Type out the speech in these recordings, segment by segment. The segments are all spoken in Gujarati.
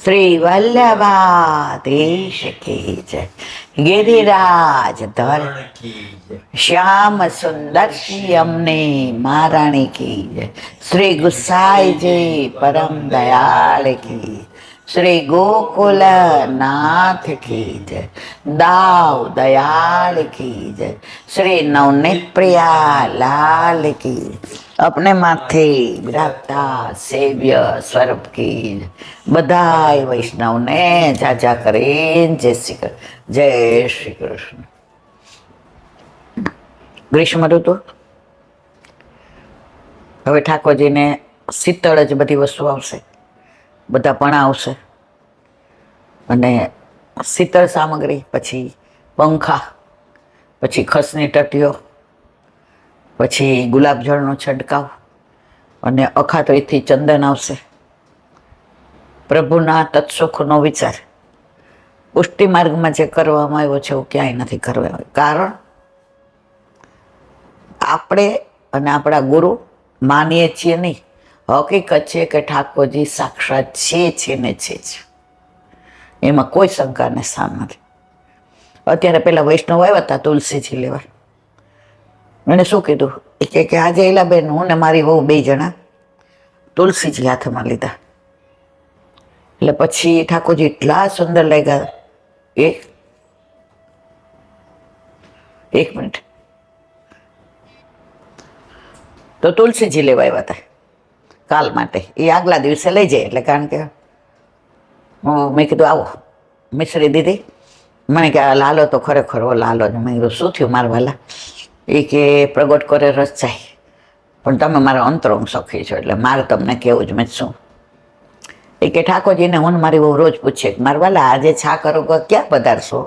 શ્રી વલ્લભાધીશ કી જય. ગિરિરાજ ધર શ્યામ સુંદર શ્રી અમને મહારાણી કી જય. શ્રી ગુસાઈજી પરમ દયાળ કી. શ્રી ગોકુલ નાથ કી જય. દાવ દયાળ કી જય. શ્રી નવનીત પ્રિયા લાલ કી. अपने माथे विराजता सेव्य स्वरूप की बधाई वैष्णव ने जाजा करे जय श्री कृष्ण. ग्रीष्म ऋतु હવે ઠાકોરજીને શીતળ જ બધી વસ્તુ આવશે, બધા પણ આવશે અને શીતળ સામગ્રી, પછી પંખા, પછી ખસની ટટીઓ, પછી ગુલાબજળનો છંટકાવ અને અખાત્રીથી ચંદન આવશે. પ્રભુના તત્સુખનો વિચાર પુષ્ટિ માર્ગમાં જે કરવામાં આવ્યો છે એવું ક્યાંય નથી કરવામાં આવ્યો. કારણ આપણે અને આપણા ગુરુ માનીએ છીએ નહીં, હકીકત છે કે ઠાકોરજી સાક્ષાત છે ને છે જ, એમાં કોઈ શંકાને સ્થાન નથી. અત્યારે પેલા વૈષ્ણવ આવ્યા હતા તુલસીજી લેવા, એને શું કીધું કે આજે એલાબેન હું ને મારી વહુ 2 જણા તુલસીજી હાથમાં લીધા. એટલે પછી ઠાકોરજી એટલા સુંદર લાગ્યા. એક મિનિટ, તો તુલસીજી લેવા આવ્યા હતા કાલ માટે, એ આગલા દિવસે લઈ જાય. એટલે કારણ કે મેં કીધું આવો મિશ્રી દીદી, મને કે આ લાલો તો ખરેખર લાલો જ. મેં કીધું શું થયું મારા વાલા? એ કે પ્રગટ કરે રસ જાય, પણ તમે મારા અંતરંગ સખી છો એટલે મારે તમને કેવું જ. મેં શું એ કે ઠાકોરજીને હું મારી બહુ રોજ પૂછીએ કે મારા વાલા આજે છા કરો ક્યાં પધારશો,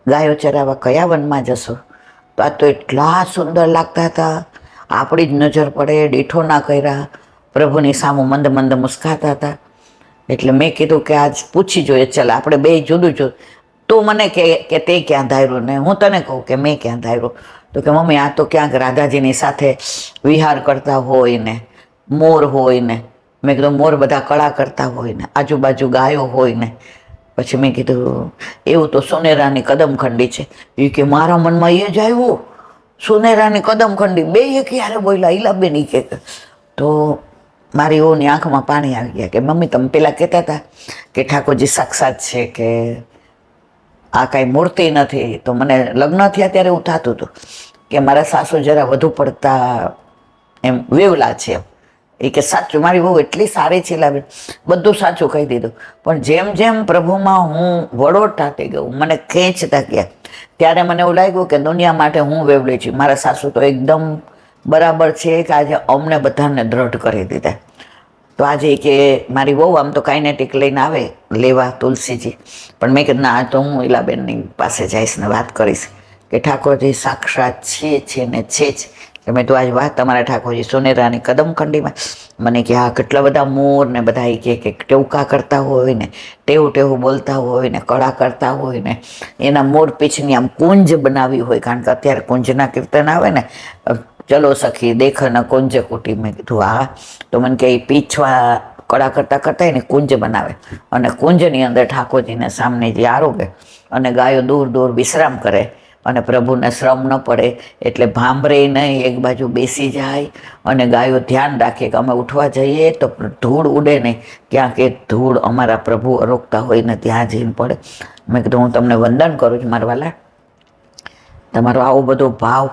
ગાયો ચરાવવા કયા વનમાં જશો? તો આ તો એટલા સુંદર લાગતા હતા, આપણી જ નજર પડે, દીઠો ના કર્યા, પ્રભુની સામું મંદ મંદ મુસ્કાતા હતા. એટલે મેં કીધું કે આજ પૂછી જોઈએ, ચાલ આપણે 2 જુદું જુદું. તું મને કે તે ક્યાં ધાર્યું ને હું તને કહું કે મેં ક્યાં ધાર્યું. તો કે મમ્મી આ તો ક્યાંક રાધાજીની સાથે વિહાર કરતા હોય ને, મોર હોય ને. મેં કીધું મોર બધા કળા કરતા હોય ને, આજુબાજુ ગાયો હોય ને. પછી મેં કીધું એવું તો સોનેરાની કદમખંડી છે. એ કે મારા મનમાં એ જ આવ્યું, સોનેરાની કદમખંડી. 2 ક્યારે બોલ્યા ઈલાબેન કે. તો મારી ઓની આંખમાં પાણી આવી ગયા કે મમ્મી તમે પેલા કહેતા હતા કે ઠાકોરજી સાક્ષાત છે, કે આ કાંઈ મૂર્તિ નથી. તો મને લગ્ન થયા ત્યારે એવું થતું હતું કે મારા સાસુ જરા વધુ પડતા એમ વેવલા છે. એ કે સાચું મારી બહુ એટલી સારી છે લાગે, બધું સાચું કહી દીધું. પણ જેમ જેમ પ્રભુમાં હું વડોળતા થઈ ગયું, મને ખેંચતા ગયા, ત્યારે મને એવું લાગ્યું કે દુનિયા માટે હું વેવલી છું. મારા સાસુ તો એકદમ બરાબર છે કે આજે અમને બધાને દ્રઢ કરી દીધા. તો આજે કે મારી બહુ આમ તો કાઇનેટિક લઈને આવે લેવા તુલસીજી, પણ મેં કીધું ના, તો હું ઈલાબેનની પાસે જઈશ ને વાત કરીશ કે ઠાકોરજી સાક્ષાત છે ને છે જ. કે મેં તો આજ વાત તમારા ઠાકોરજી સોનેરાની કદમખંડીમાં. મને કે હા કેટલા બધા મોર ને બધા એ કે ટેવકા કરતા હોય ને, ટેવું બોલતા હોય ને, કળા કરતા હોય ને, એના મોર પીછની આમ કુંજ બનાવી હોય. કારણ કે અત્યારે કુંજના કીર્તન આવે ને, ચલો સખી દેખ ન કુંજ કુટી. મેં કીધું હા. તો મને કે પીછવા કળા કરતા એને કુંજ બનાવે અને કુંજની અંદર ઠાકોરજીને સામને જે આરોગે અને ગાયો દૂર દૂર વિશ્રામ કરે અને પ્રભુને શ્રમ ન પડે એટલે ભાંભરે નહીં, એક બાજુ બેસી જાય અને ગાયો ધ્યાન રાખે કે અમે ઉઠવા જઈએ તો ધૂળ ઉડે નહીં, ક્યાંક એ ધૂળ અમારા પ્રભુ અરોગતા હોય ને ત્યાં જઈને પડે. મેં કીધું હું તમને વંદન કરું છું મારા વાલા, તમારો આવો બધો ભાવ.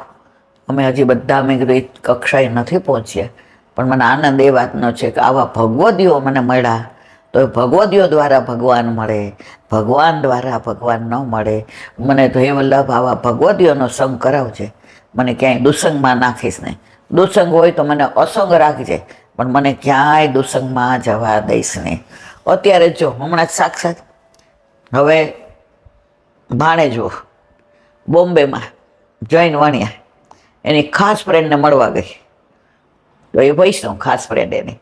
અમે હજી બધા મેં કીધું એ કક્ષાએ નથી પહોંચ્યા, પણ મને આનંદ એ વાતનો છે કે આવા ભગવદીઓ મને મળ્યા. તો એ ભગવદીઓ દ્વારા ભગવાન મળે, ભગવાન દ્વારા ભગવાન ન મળે. મને તો હે વલ્લભ આવા ભગવદીઓનો સંગ કરાવજે, મને ક્યાંય દુસંગમાં નાખીશ નહીં. દુસંગ હોય તો મને અસંગ રાખજે, પણ મને ક્યાંય દુસંગમાં જવા દઈશ નહીં. અત્યારે જો હમણાં જ સાક્ષાત હવે ભાણેજો બોમ્બેમાં જૈન વાણિયા એની ખાસ ફ્રેન્ડને મળવા ગઈ. તો એ વૈષ્ણવ ખાસ ફ્રેન્ડ એની.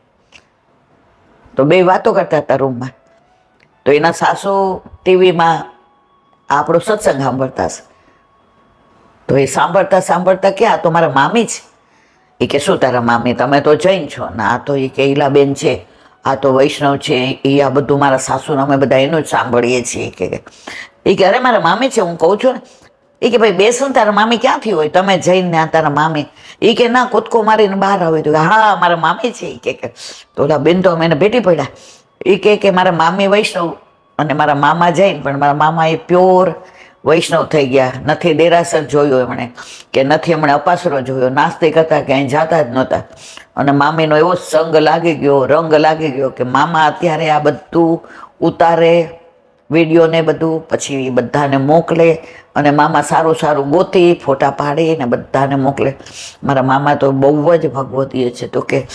તો 2 વાતો કરતા હતા રૂમમાં. તો એના સાસુ ટીવીમાં આપણો સત્સંગ સાંભળતા હશે. તો એ સાંભળતા ક્યાં તો મારા મામી જ. એ કે શું તારા મામી, તમે તો જૈન છો? ના, તો એ કે ઈલાબેન છે આ તો વૈષ્ણવ છે, એ આ બધું મારા સાસુને અમે બધા એનું જ સાંભળીએ છીએ કે અરે મારા મામી છે, હું કહું છું ને એ કે ભાઈ બેસું તારા મામી ક્યાંથી હોય, તમે જઈને તારા મામી, એ કે ના કૂદકો મારીને બહાર આવે તો હા મારા મામી છે એ કે તો ઓલા બેન તો અમે એને ભેટી પડ્યા એ કે મારા મામી વૈષ્ણવ અને મારા મામા જૈન, પણ મારા મામા એ પ્યોર વૈષ્ણવ થઈ ગયા, નથી દેરાસર જોયો એમણે કે નથી એમણે અપાસરો જોયો, નાસ્તિક હતા ક્યાંય જાતા જ નહોતા, અને મામીનો એવો સંગ લાગી ગયો, રંગ લાગી ગયો કે મામા અત્યારે આ બધું ઉતારે વિડીયો ને બધું, પછી બધાને મોકલે અને મામા સારું સારું ગોતી ફોટા પાડી ને બધાને મોકલે. મારા મામા તો બહુ જ ભગવતીય છે, તો કે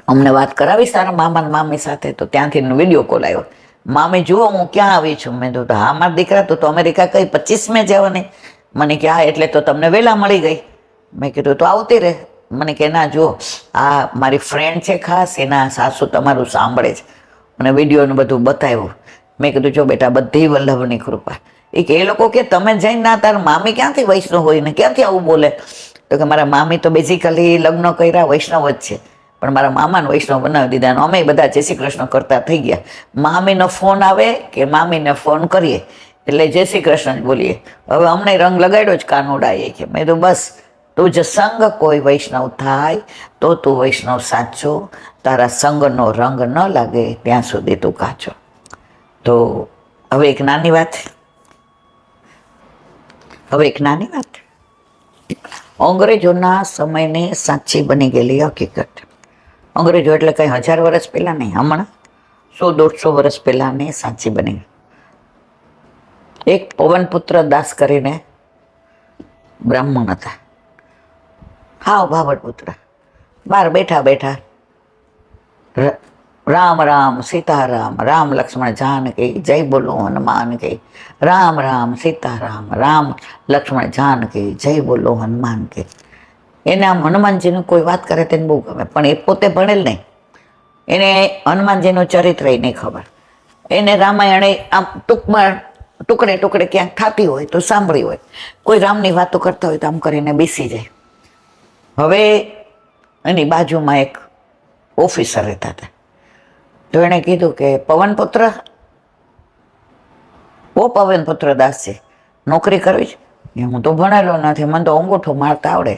અમને વાત કરાવીશ તારા મામા ને મામી સાથે, તો ત્યાંથી વિડીયો કોલ આવ્યો, મામી જુઓ હું ક્યાં આવી છું. મેં તો હા મારા દીકરા તો અમેરિકા કઈ 25 જવાની, મને કે હા એટલે તો તમને વહેલા મળી ગઈ. મેં કીધું તો આવતી રહે. મને કે ના જુઓ આ મારી ફ્રેન્ડ છે ખાસ, એના સાસુ તમારું સાંભળે છે, અને વિડીયોને બધું બતાવ્યું. મેં કીધું જો બેટા બધી વલ્લભની કૃપા. એ કે એ લોકો કે તમે જઈને ના તાર મામી ક્યાંથી વૈષ્ણવ હોય ને ક્યાંથી આવું બોલે, તો કે મારા મામી તો બેઝિકલી લગ્ન કર્યા વૈષ્ણવ જ છે, પણ મારા મામાને વૈષ્ણવ બનાવી દીધા અને અમે બધા જય શ્રી કૃષ્ણ કરતા થઈ ગયા. મામીનો ફોન આવે કે મામીને ફોન કરીએ એટલે જય શ્રી કૃષ્ણ જ બોલીએ. હવે અમને રંગ લગાડ્યો જ કાનોડાએ કે મેં તો બસ તું જ સંગ કોઈ વૈષ્ણવ થાય તો તું વૈષ્ણવ સાચો, તારા સંગનો રંગ ન લાગે ત્યાં સુધી તું કાચો. તો હવે એક નાની વાત, અંગ્રેજોના સમયની સાચી બની ગયેલી હકીકત. અંગ્રેજો એટલે કઈ 1000 વર્ષ પહેલા નહીં, હમણાં 100-150 વર્ષ પહેલાની સાચી બની. એક પવનપુત્ર દાસ કરીને બ્રાહ્મણ હતા, હાવ બાવળ પુત્ર, બહાર બેઠા બેઠા રામ રામ સીતારામ, રામ લક્ષ્મણ જાનકી જય બોલો હનુમાન કે, રામ રામ સીતારામ, રામ લક્ષ્મણ જાનકી જય બોલો હનુમાન કે. એને આમ હનુમાનજીનું કોઈ વાત કરે તેને બહુ ગમે, પણ એ પોતે ભણેલ નહીં, એને હનુમાનજીનું ચરિત્ર નહીં ખબર. એને રામાયણ આમ ટૂંકમાં ટુકડે ટુકડે ક્યાંક થતી હોય તો સાંભળી હોય, કોઈ રામની વાતો કરતા હોય તો આમ કરીને બેસી જાય. હવે એની બાજુમાં એક ઓફિસર રહેતા હતા, તો એણે કીધું કે પવનપુત્ર, ઓ પવનપુત્ર દાસ છે, નોકરી કરવી છે? હું તો ભણેલો નથી, મને તો અંગૂઠો મારતા આવડે.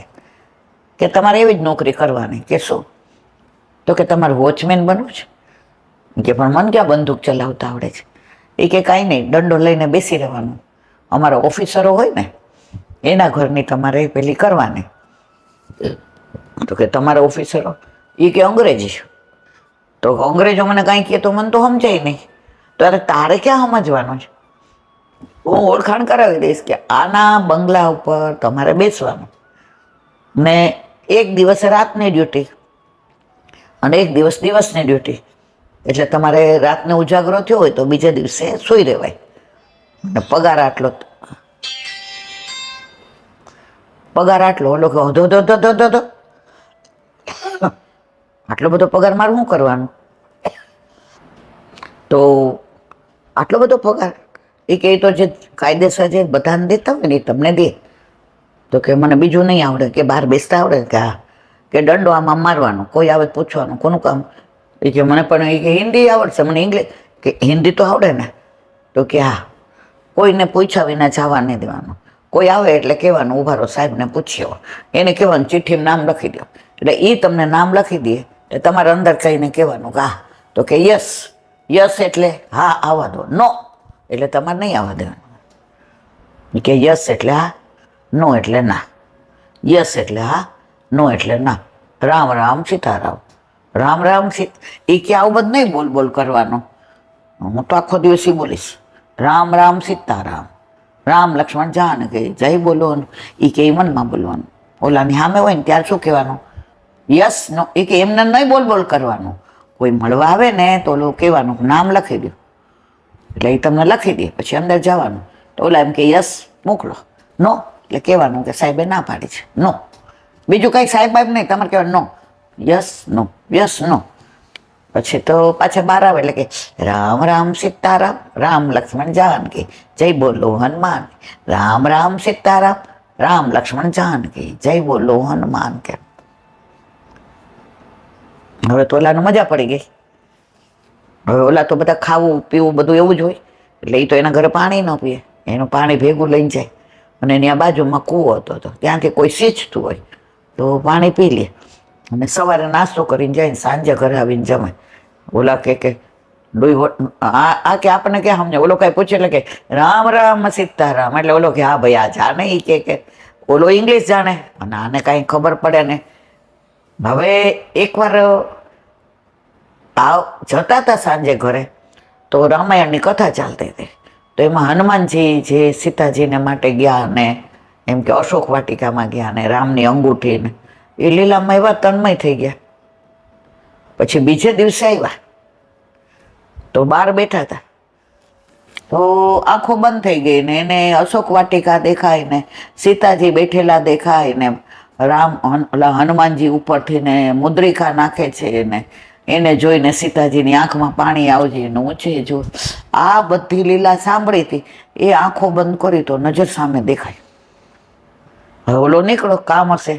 કે તમારે એવી જ નોકરી કરવાની. કે શું? તો કે તમારે વોચમેન બનવું છે. કે પણ મને ક્યાં બંદૂક ચલાવતા આવડે છે. એ કે કાંઈ નહીં, દંડો લઈને બેસી રહેવાનું, અમારા ઓફિસરો હોય ને એના ઘરની તમારે પેલી કરવાની. તો કે તમારા ઓફિસરો? એ કે અંગ્રેજી. તો અંગ્રેજો મને કાંઈ કહે તો મને તો સમજાય નહીં. તો અરે તારે ક્યાં સમજવાનું છે, હું ઓળખાણ કરાવી દઈશ કે આના બંગલા ઉપર તમારે બેસવાનું, ને એક દિવસ રાતની ડ્યુટી અને એક દિવસ દિવસની ડ્યુટી. એટલે તમારે રાતને ઉજાગરો થયો હોય તો બીજે દિવસે સૂઈ રહેવાય, અને પગાર આટલો. ઓલો કે ધો આટલો બધો પગાર મારે શું કરવાનું? તો આટલો બધો પગાર? એ કે તો જે કાયદેસર જે બધાને દેતા હોય ને એ તમને દે. તો કે મને બીજું નહીં આવડે, કે બહાર બેસતા આવડે? કે હા. કે દંડો આમાં મારવાનો, કોઈ આવે પૂછવાનું કોનું કામ? એ કે મને પણ એ કે હિન્દી આવડશે, મને ઇંગ્લિશ. કે હિન્દી તો આવડે ને? તો કે હા. કોઈને પૂછ્યા વિના જવા નહીં દેવાનું, કોઈ આવે એટલે કહેવાનું ઉભા રહો સાહેબને પૂછ્યો, એને કહેવાનું ચિઠ્ઠીમાં નામ લખી દો, એટલે એ તમને નામ લખી દે એટલે તમારે અંદર કહીને કહેવાનું કે હા. તો કે યસ, યસ એટલે હા આવવા દો, નો એટલે તમારે નહીં આવવા દેવાનું. કે યસ એટલે હા, નો એટલે ના. યસ એટલે હા, નો એટલે ના. રામ રામ સીતારામ, રામ રામ સીતા. એ કે આવું બધું નહીં બોલ બોલ કરવાનું, હું તો આખો દિવસ બોલીશ રામ રામ સીતારામ, રામ લક્ષ્મણ જાનકી જય બોલો. એ કે મનમાં બોલવાનું, ઓલાની સામે હોય ને ત્યારે શું કહેવાનું? Yes no. એ કે એમને નહીં બોલ બોલ કરવાનું, કોઈ મળવા આવે ને તો ઓલું કહેવાનું નામ લખી દો, એટલે એ તમને લખી દે, પછી અંદર જવાનું. તો ઓલા એમ કે યસ મોકલો, નો એટલે કહેવાનું કે સાહેબે ના પાડી છે, નો. બીજું કંઈ સાહેબ બાહેબ નહીં, તમારે કહેવાનું નો, યસ નો, યસ નો. પછી તો પાછા બહાર આવે એટલે કે રામ રામ સીતારામ, રામ લક્ષ્મણ જાનકી જય બોલો હનુમાન, રામ રામ સીતારામ, રામ લક્ષ્મણ જાનકી જય બોલો હનુમાન. કે હવે તો ઓલાને મજા પડી ગઈ હવે ઓલા તો બધા ખાવું પીવું બધું એવું જ હોય, એટલે એ તો એના ઘરે પાણી ન પીએ, એનું પાણી ભેગું લઈને જાય, અને એની આ બાજુમાં કૂવો હતો, તો ત્યાંથી કોઈ સિંચતું હોય તો પાણી પી લે, અને સવારે નાસ્તો કરીને જાય, સાંજે ઘરે આવીને જમે. ઓલા કે આ કે આપણને ક્યાં સમજે, ઓલો કઈ પૂછે એટલે કે રામ રામ સીતારામ, એટલે ઓલો કે હા ભાઈ આ જાણે, એ કે ઓલો ઇંગ્લિશ જાણે, અને આને કાંઈ ખબર પડે ને. હવે એકવાર જતા હતા સાંજે ઘરે, તો રામાયણની કથા ચાલતી હતી, તો એમાં હનુમાનજી જે સીતાજીને માટે ગયા ને એમ કે અશોક વાટિકામાં ગયા ને રામની અંગૂઠી ને એ લીલામાં એવા તન્મય થઈ ગયા. પછી બીજે દિવસે આવ્યા તો બહાર બેઠા હતા, તો આંખો બંધ થઈ ગઈ ને એને અશોક વાટિકા દેખાય ને સીતાજી બેઠેલા દેખાય ને રામ હનુમાનજી ઉપરથી ને મુદ્રિકા નાખે છે ને એને જોઈને સીતાજીની આંખમાં પાણી આવજે ને ઊંચે જો. આ બધી લીલા સાંભળી હતી, એ આંખો બંધ કરી તો નજર સામે દેખાય. હવે ઓલો નીકળો, કામ હશે,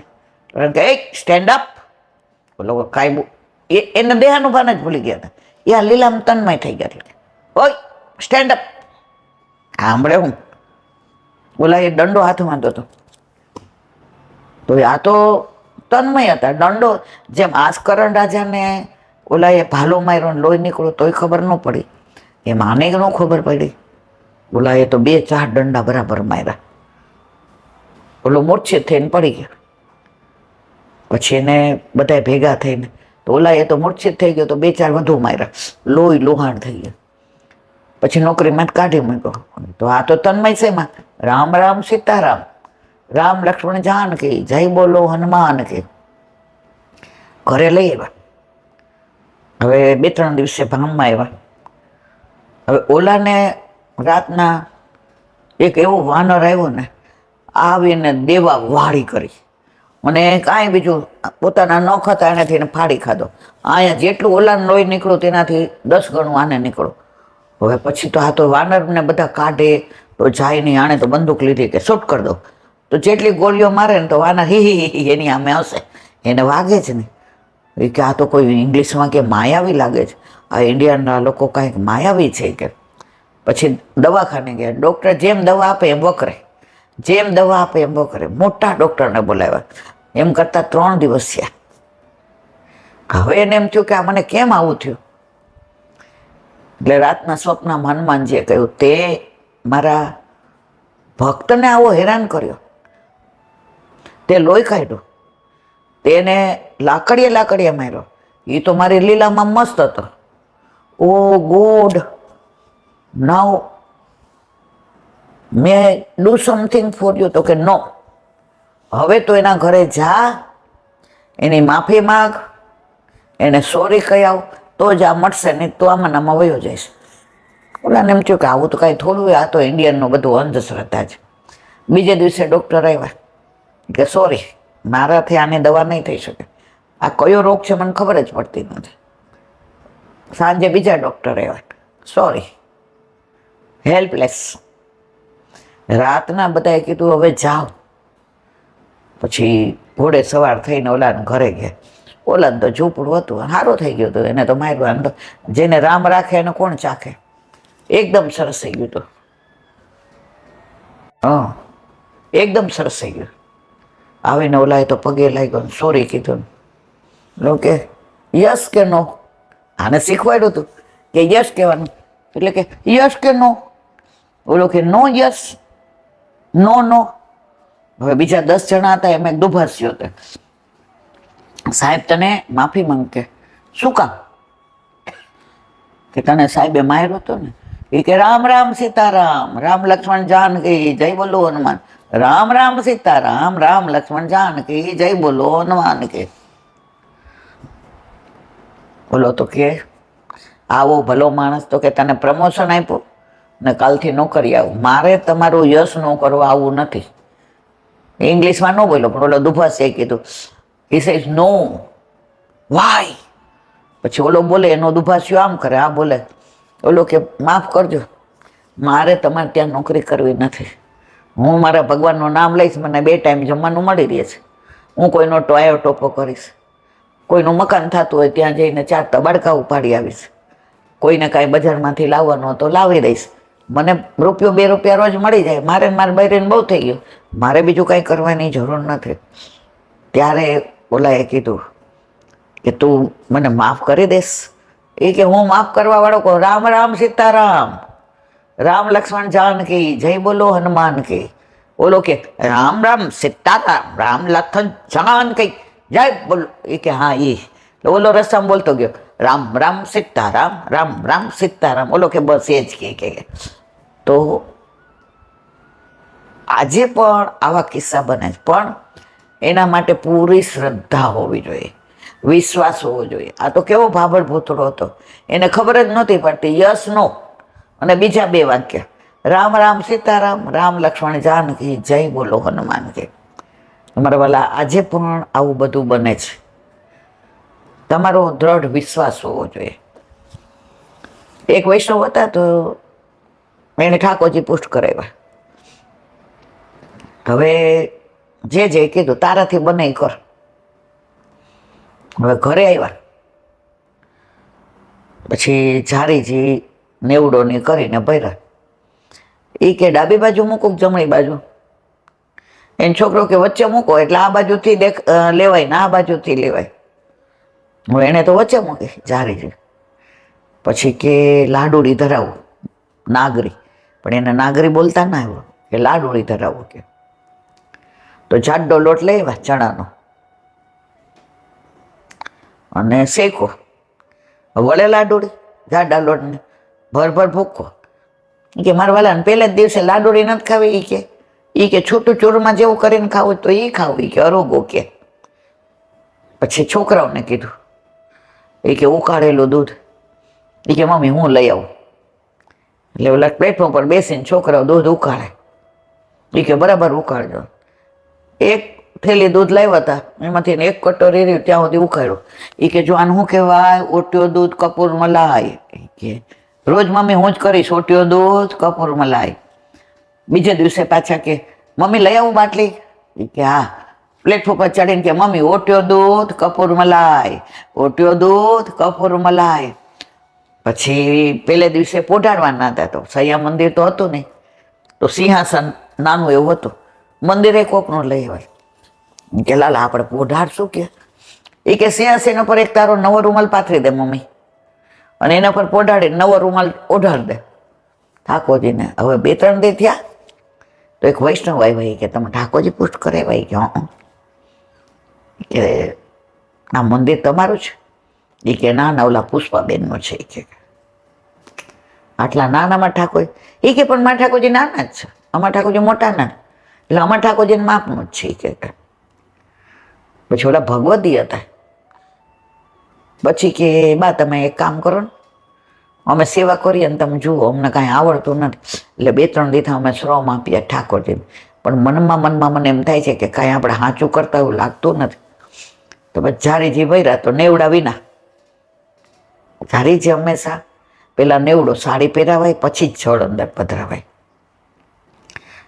કારણ કે એક સ્ટેન્ડ અપ, ઓલો કાંઈ એને દેહાનું ભાન જ ભૂલી ગયા હતા, એ આ લીલામાં તન્મય થઈ ગયા. ઓય સ્ટેન્ડ અપ, સાંભળે હું ઓલા એ દંડો હાથમાં હતો, તો આ તો તન્મય હતા. દંડો જેમ આસ્કરણ રાજાને ઓલા એ ભાલો માર્યો લોહી નીકળ્યો તોય ખબર ન પડી, એમ આને ન ખબર પડી. ઓલા એ તો 2-4 દંડા બરાબર માર્યા, ઓલો મૂર્છિત થઈને પડી ગયો. પછી એને બધા ભેગા થઈને, તો ઓલા એ તો મૂર્છિત થઈ ગયો, તો 2-4 વધુ માર્યા, લોહી લોહાણ થઈ ગયો. પછી નોકરીમાં જ કાઢી મૂક્યો. તો આ તો તન્મય છે માં રામ રામ સીતારામ, રામ લક્ષ્મણ જાનકી જય બોલો હનુમાન કે. ઘરે લઈ આવ્યા. હવે 2-3 દિવસે ભામમાં આવ્યા. હવે ઓલાને રાતના એક એવો વાનર આવ્યો ને, આવીને દેવા વાળી કરી, અને કાંઈ બીજું પોતાના નખ હતા એનાથી એને ફાડી ખાધો. અહીંયા જેટલું ઓલાને લોહી નીકળ્યું તેનાથી 10 ગણું આને નીકળ્યું. હવે પછી તો આ તો વાનરને બધા કાઢે તો જાય નહીં, આણે તો બંદૂક લીધી કે શૂટ કરી દો, તો જેટલી ગોળીઓ મારે ને તો વાનર હી એની સામે હશે, એને વાગે જ નહીં. એ કે આ તો કોઈ ઇંગ્લિશમાં કે માયાવી લાગે છે, આ ઇન્ડિયનના લોકો કાંઈક માયાવી છે કે. પછી દવાખાને ગયા, ડૉક્ટર જેમ દવા આપે એમ વકરે, જેમ દવા આપે એમ વકરે. મોટા ડૉક્ટરને બોલાવ્યા, એમ કરતાં 3 દિવસ થયા. હવે એને એમ થયું કે આ મને કેમ આવું થયું. એટલે રાતના સ્વપ્નમાં હનુમાનજીએ કહ્યું, તે મારા ભક્તને આવો હેરાન કર્યો, તે લોહી કાઢ્યું, તેને લાકડીએ માર્યો, એ તો મારી લીલામાં મસ્ત હતો. Oh God, now may do something for you. તો કે નો, હવે તો એના ઘરે જા, એની માફી માગ, એને સોરી કહી આવ, તો જ આ મળશે, નહીં તો આમાં નામાં વયો જઈશ. ઓલાને એમ થયું કે આવું તો કાંઈ થોડું હોય, આ તો ઇન્ડિયનનું બધું અંધશ્રદ્ધા છે. બીજે દિવસે ડૉક્ટર આવ્યા કે સોરી, મારાથી આની દવા નહીં થઈ શકે, આ કયો રોગ છે મને ખબર જ પડતી નથી. સાંજે બીજા ડૉક્ટર આવ્યા, સોરી, હેલ્પલેસ. રાતના બધાએ કીધું હવે જાઓ. પછી ઘોડે સવાર થઈને ઓલાને ઘરે ગયા. ઓલાને તો ઝૂંપડું હતું, સારું થઈ ગયું હતું, એને તો માર્યું. જેને રામ રાખે એને કોણ ચાખે. એકદમ સરસ થઈ ગયું હતું, હા એકદમ સરસ થઈ ગયું. આવીને ઓલાએ તો પગે લાગ્યો, સોરી કીધું. કે યસ કે નો, આને શીખવાડ્યું હતું કે યસ કહેવાનું, એટલે કે યસ કે નો. ઓલો કે નો યસ, નો નો. હવે બીજા 10 જણા હતા, એમ એક દુભાસ્યો હતો. સાહેબ તને માફી માંગે. શું કામ? કે તને સાહેબે માર્યો હતો ને. એ કે રામ રામ સીતારામ, રામ લક્ષ્મણ જાનકી જય બોલો હનુમાન. રામ રામ સીતારામ, રામ લક્ષ્મણ જાનકી જય બોલો હનુમાન કે. બોલો તો કે આવો ભલો માણસ તો કે તને પ્રમોશન આપ્યું ને કાલથી નોકરી આવું, મારે તમારું યશ ન કરવા આવું નથી. ઇંગ્લિશમાં ન બોલો, પણ ઓલો દુભાસે કીધું. he says no, why? પછી ઓલો બોલે, એનો દુભાસ્યો આમ કરે, આ બોલે. ઓલો કે માફ કરજો, મારે તમારે ત્યાં નોકરી કરવી નથી. હું મારા ભગવાનનું નામ લઈશ, મને 2 ટાઈમ જમવાનું મળી રહે છે. હું કોઈનો ટોયો ટોપો કરીશ, કોઈનું મકાન થતું હોય ત્યાં જઈને 4 તબાડકા ઉપાડી આવીશ. કોઈને કાંઈ બજારમાંથી લાવવાનો તો લાવી દઈશ, મને રૂપિયો 2 રૂપિયા રોજ મળી જાય, મારે મારા બૈરીને બહુ થઈ ગયું, મારે બીજું કાંઈ કરવાની જરૂર નથી. ત્યારે ઓલાએ કીધું કે તું મને માફ કરી દેશ? એ કે હું માફ કરવા વાળો કહું, રામ રામ સીતારામ, રામ લક્ષ્મણ જાનકી, જય બોલો હનુમાન કી. ઓલો કે રામ રામ સીતારામ, રામ લખન જાનકી, જય બોલો. એ કે હા એ. ઓલો રસ્તામાં બોલતો ગયો, રામ રામ સીતારામ, રામ રામ સીતારામ. ઓલો કે બસ એ જ કે. તો આજે પણ આવા કિસ્સા બને છે, પણ એના માટે પૂરી શ્રદ્ધા હોવી જોઈએ, વિશ્વાસ હોવો જોઈએ. આ તો કેવો ભાબડ ભૂતળો હતો, એને ખબર જ નહોતી પડતી યસ નો, અને બીજા 2 વાક્ય રામ રામ સીતારામ, રામ લક્ષ્મણ જાનકી, જય બોલો હનુમાન કે. અમારા વાલા આજે પણ આવું બધું બને છે. તમારો દ્રઢ વિશ્વાસ હોવો જોઈએ. એક વૈષ્ણવ હતા તો એને ઠાકોરજી પુષ્ટ કરાવ્યા. હવે જે કીધું તારાથી બને એ કર. હવે ઘરે આવ્યા પછી ઝારીજી નેવડોની કરીને ભર્યા. એ કે ડાબી બાજુ મૂકો જમણી બાજુ? એનો છોકરો કે વચ્ચે મૂકો એટલે આ બાજુથી લેવાય ને આ બાજુથી લેવાય. હવે એને તો વચ્ચે મૂકી ઝારીજી. પછી કે લાડુડી ધરાવું, નાગરી, પણ એને નાગરી બોલતા ના આવ્યો, કે લાડુડી ધરાવું કે. તો જાડો લોટ લઈ આવ્યા ચણાનો અને શેકો, વળે લાડુડી જાડા લોટને ભર ભૂકો. કે મારા વાલાને પહેલા જ દિવસે લાડુડી નથી ખાવી. એ કે છૂટું ચૂરમાં જેવું કરીને ખાવું તો એ ખાવું કે અરોગો કે. પછી છોકરાઓને કીધું, એ કે ઉકાળેલું દૂધ. એ કે મમ્મી હું લઈ આવું. એટલે ઓલા પ્લેટફોર્મ પર બેસીને છોકરાઓ દૂધ ઉકાળે. એ કે બરાબર ઉકાળજો. 1 થેલી દૂધ લાવ્યા હતા, એમાંથી 1 કટોરી રહ્યું ત્યાં સુધી ઉકાળ્યું. એ કે જો આને શું કહેવાય? ઓટ્યો દૂધ કપૂર મલાઈ. કે રોજ મમ્મી હું જ કરીશ ઓટ્યો દૂધ કપૂર મલાઈ. બીજા દિવસે પાછા કે મમ્મી લઈ આવું બાટલી? એ કે હા. પ્લેટફોર્મ પર ચડીને કે મમ્મી ઓટ્યો દૂધ કપૂર મલાઈ, ઓટ્યો દૂધ કપૂર મલાઈ. પછી પહેલે દિવસે પોઢાડવાના હતા, તો સૈયા મંદિર તો હતું નહીં, તો સિંહાસન નાનું એવું હતું, મંદિરે કોકનું લઈ હોય. કે લાલા આપણે પોઢાડશું કે? એ કે સિંહાસન ઉપર એક તારો નવો રૂમાલ પાથરી દે મમ્મી, અને એના પર પોઢાડી નવો રૂમાલ ઓઢાડ દે ઠાકોરજીને. હવે 2-3 દી થયા તો એક વૈષ્ણવ આવ્યા કે તમે ઠાકોરજી પુષ્ટ કરાવ્યા? કે હા. કે આ મંદિર તમારું છે? એ કે ના ઓલા પુષ્પાબેનનું છે. કે આટલા નાનામાં ઠાકોર? એ કે પણ મારા ઠાકોરજી નાના જ છે, અમારા ઠાકોરજી મોટા ના, એટલે અમારા ઠાકોરજીને માપનું જ છે. કે પછી ઓલા ભગવતી હતા. પછી કે બા તમે એક કામ કરો ને, અમે સેવા કરીએ ને તમે જુઓ, અમને કાંઈ આવડતું નથી. એટલે 2-3 દિવસ અમે શ્રમ આપીએ ઠાકોરજીને, પણ મનમાં મને એમ થાય છે કે કાંઈ આપણે સાચું કરતા એવું લાગતું નથી. તો પછી ઝારીજી ભર્યા તો નેવડા વિના. ઝારીજી હંમેશા પેલા નેવડો સાડી પહેરાવાય પછી જ જળ અંદર પધરાવાય.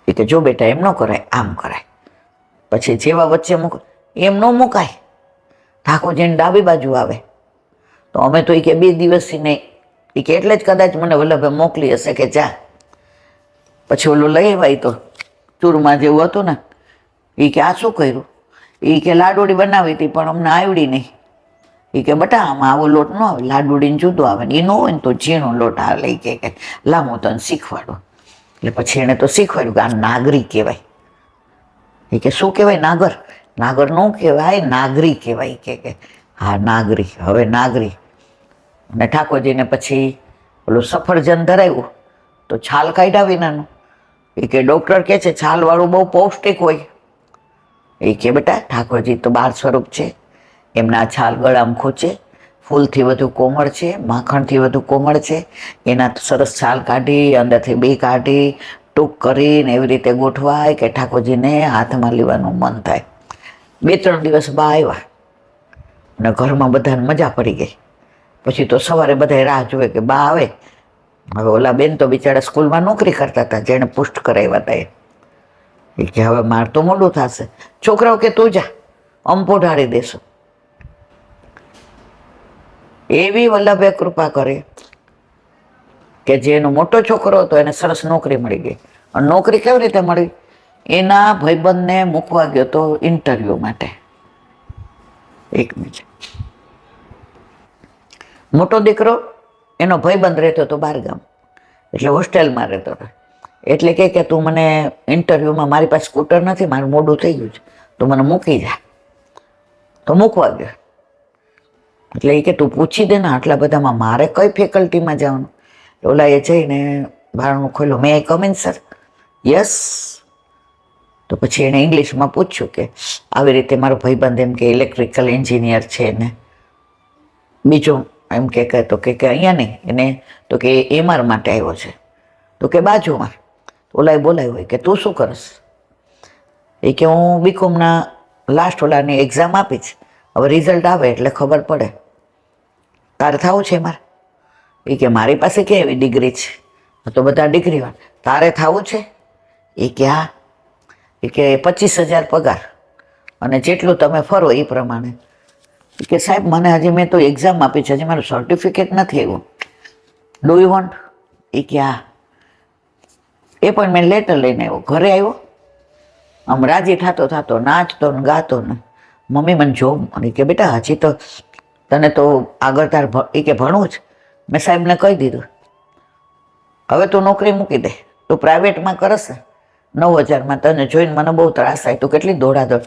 એ કે જો બેટા એમ ન કરાય, આમ કરાય. પછી જેવા વચ્ચે મૂકો એમ ન મુકાય, ઠાકોરજીની ડાબી બાજુ આવે. તો અમે તો એ કે 2 દિવસથી નહીં. એ કે એટલે જ કદાચ મને વલ્લભે મોકલી હશે કે જા. પછી ઓલું લઈ આવ્યા તો ચૂરમાં જેવું હતું ને. એ કે આ શું કર્યું? એ કે લાડુડી બનાવી હતી પણ અમને આવડી નહીં. એ કે બટા આમાં આવો લોટ ન આવે, લાડુડીને જુદો આવે ને, એ ન હોય ને તો ઝીણો લોટ આવે. કે લાંબો તને શીખવાડો. એટલે પછી એને તો શીખવાડ્યું કે આ નાગરી કહેવાય. એ કે શું કહેવાય? નાગર? નાગર ન કહેવાય, નાગરી કહેવાય. કે હા નાગરી. હવે નાગરી. અને ઠાકોરજીને પછી ઓલું સફરજન ધરાવ્યું તો છાલ કાઢ્યા વિનાનું. એ કે ડૉક્ટર કહે છે છાલવાળું બહુ પૌષ્ટિક હોય. એ કે બેટા ઠાકોરજી તો 12 સ્વરૂપ છે, એમના છાલ ગળામાં ખૂચે, ફૂલથી વધુ કોમળ છે, માખણથી વધુ કોમળ છે. એના સરસ છાલ કાઢી અંદરથી 2 કાઢી ટૂંક કરીને એવી રીતે ગોઠવાય કે ઠાકોરજીને હાથમાં લેવાનું મન થાય. 2-3 દિવસ બા આવ્યા અને ઘરમાં બધાને મજા પડી ગઈ. પછી તો સવારે બધા રાહ જોવે કે બા આવે. હવે ઓલા બેન તો બિચારા સ્કૂલમાં નોકરી કરતા હતા, જેણે પુષ્ટ કરાવ્યા હતા. એ કે હવે માર તો મોડું થશે. છોકરાઓ કે તું જા, અમ પોઢાડી દેશું. એવી વલ્લભે કૃપા કરે. કે જે એનો મોટો છોકરો હતો એને સરસ નોકરી મળી ગઈ. અને નોકરી કેવી રીતે મળી? એના ભાઈબંધને મૂકવા ગયો હતો ઇન્ટરવ્યૂ માટે. એક મિનિટ. મોટો દીકરો એનો ભાઈબંધ રહેતો હતો બહારગામ, એટલે હોસ્ટેલમાં રહેતો હતો. એટલે કે તું મને ઇન્ટરવ્યૂમાં, મારી પાસે સ્કૂટર નથી, મારું મોડું થઈ ગયું છે, તું મને મૂકી જા. તો મૂકવા ગયો. એટલે એ કે તું પૂછી દે ને, આટલા બધામાં મારે કઈ ફેકલ્ટીમાં જવાનું? ઓલા એ જઈને બારણું ખોલ્યું. મે આઈ કમ ઇન સર? યસ. તો પછી એણે ઇંગ્લિશમાં પૂછ્યું કે આવી રીતે મારો ભાઈબંધ એમ કે ઇલેક્ટ્રિકલ એન્જિનિયર છે ને બીજું એમ કે તો કે અહીંયા નહીં, એને તો કે એમઆર માટે આવ્યો છે. તો કે બાજુમાં. ઓલાએ બોલાવ્યો હોય કે તું શું કરશ? એ કે હું બીકોમના લાસ્ટ ઓલાની એક્ઝામ આપીશ, હવે રિઝલ્ટ આવે એટલે ખબર પડે. તારે થવું છે એમાં? એ કે મારી પાસે કે એવી ડિગ્રી છે, તો બધા ડિગ્રી હોય, તારે થવું છે? એ કે હા. એ કે 25,000 પગાર અને જેટલું તમે ફરો એ પ્રમાણે. એ કે સાહેબ મને હજી, મેં તો એક્ઝામ આપી છે, હજી મારું સર્ટિફિકેટ નથી આવ્યું. Do you want? એ કે હા. એપોઇન્ટમેન્ટ લેટર લઈને આવ્યો. ઘરે આવ્યો, આમ રાજી થતો નાચતો ને ગાતો ને, મમ્મી મને જોબ. અને કે બેટા હજી તો તને તો આગળ તાર એ કે ભણવું જ. મેં સાહેબને કહી દીધું હવે તું નોકરી મૂકી દે, તું પ્રાઇવેટમાં કરશે 9,000માં, તને જોઈને મને બહુ ત્રાસ થાય, તું કેટલી દોડાદોડ.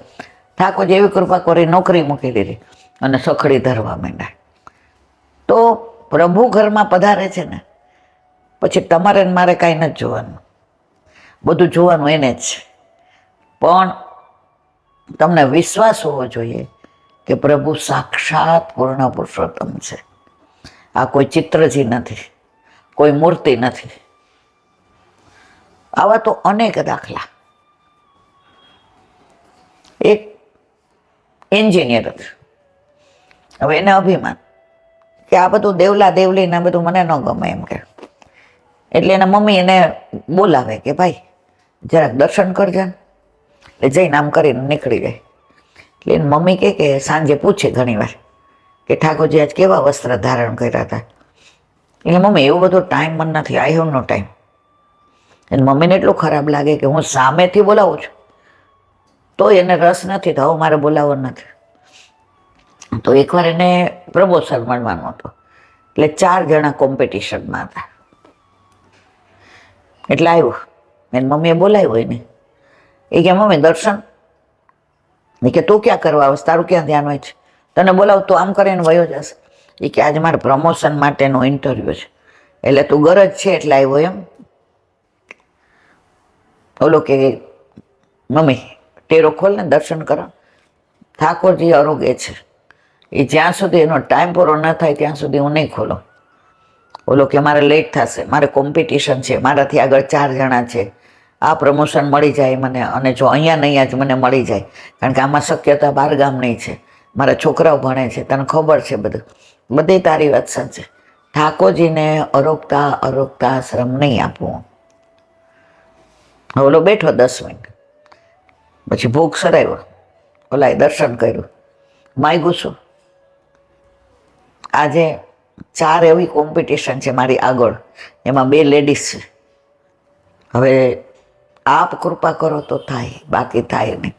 ઠાકોર જેવી કૃપા કરી નોકરી મૂકી દીધી અને સખડી ધરવા માંડ્યા. તો પ્રભુ ઘરમાં પધારે છે ને, પછી તમારે ને મારે કાંઈ નથી જોવાનું, બધું જોવાનું એને જ. પણ તમને વિશ્વાસ હોવો જોઈએ કે પ્રભુ સાક્ષાત પૂર્ણ પુરુષોત્તમ છે. આ કોઈ ચિત્રજી નથી, કોઈ મૂર્તિ નથી. આવા તો અનેક દાખલા. એક એન્જિનિયર હતું, હવે એને અભિમાન કે આ બધું દેવલા દેવલી ને બધું મને ન ગમે એમ કે. એટલે એના મમ્મી એને બોલાવે કે ભાઈ જરાક દર્શન કરજે ને. એટલે જઈને આમ કરીને નીકળી જાય. એટલે એની મમ્મી કે સાંજે પૂછે ઘણી વાર કે ઠાકોરજી આજ કેવા વસ્ત્ર ધારણ કર્યા હતા? એટલે મમ્મી એવું બધો ટાઈમ મને નથી, આઈ હેવ નો ટાઈમ. એની મમ્મીને એટલું ખરાબ લાગે કે હું સામેથી બોલાવું છું તો એને રસ નથી, તો હવે મારે બોલાવવો નથી. તો એકવાર એને પ્રમોશન મળવાનું હતું, એટલે 4 જણા કોમ્પિટિશનમાં હતા. એટલે આવ્યો, એની મમ્મીએ બોલાવ્યો એને. એ કે મમ્મી દર્શન? એ કે તું ક્યાં કરવા આવશે, તારું ક્યાં ધ્યાન હોય છે? તને બોલાવ તો આમ કરીને વયો જશે. એ કે આજે મારે પ્રમોશન માટેનો ઇન્ટરવ્યુ છે, એટલે તું ગરજ છે એટલે આવ્યો એમ? ઓલો કે મમ્મી ટેરો ખોલ ને દર્શન કરો, ઠાકોરજી આરોગ્ય છે, એ જ્યાં સુધી એનો ટાઈમ પૂરો ન થાય ત્યાં સુધી હું નહીં ખોલો. ઓલો કે મારે લેટ થશે, મારે કોમ્પિટિશન છે, મારાથી આગળ 4 જણા છે, આ પ્રમોશન મળી જાય મને, અને જો અહીંયા જ મને મળી જાય, કારણ કે આમાં શક્યતા બહારગામ નહીં છે, મારા છોકરાઓ ભણે છે, તને ખબર છે બધું. બધી તારી વાત સાચી. ઠાકોરજીને અરોગતા શ્રમ નહીં આપવું. ઓલો બેઠો 10 મિનિટ, પછી ભૂખ સરાવ્યો, ઓલાએ દર્શન કર્યું, માગ્યું શું? આજે 4 એવી કોમ્પિટિશન છે મારી આગળ, એમાં 2 લેડીઝ છે. હવે આપ કૃપા કરો તો થાય, બાકી થાય નહીં.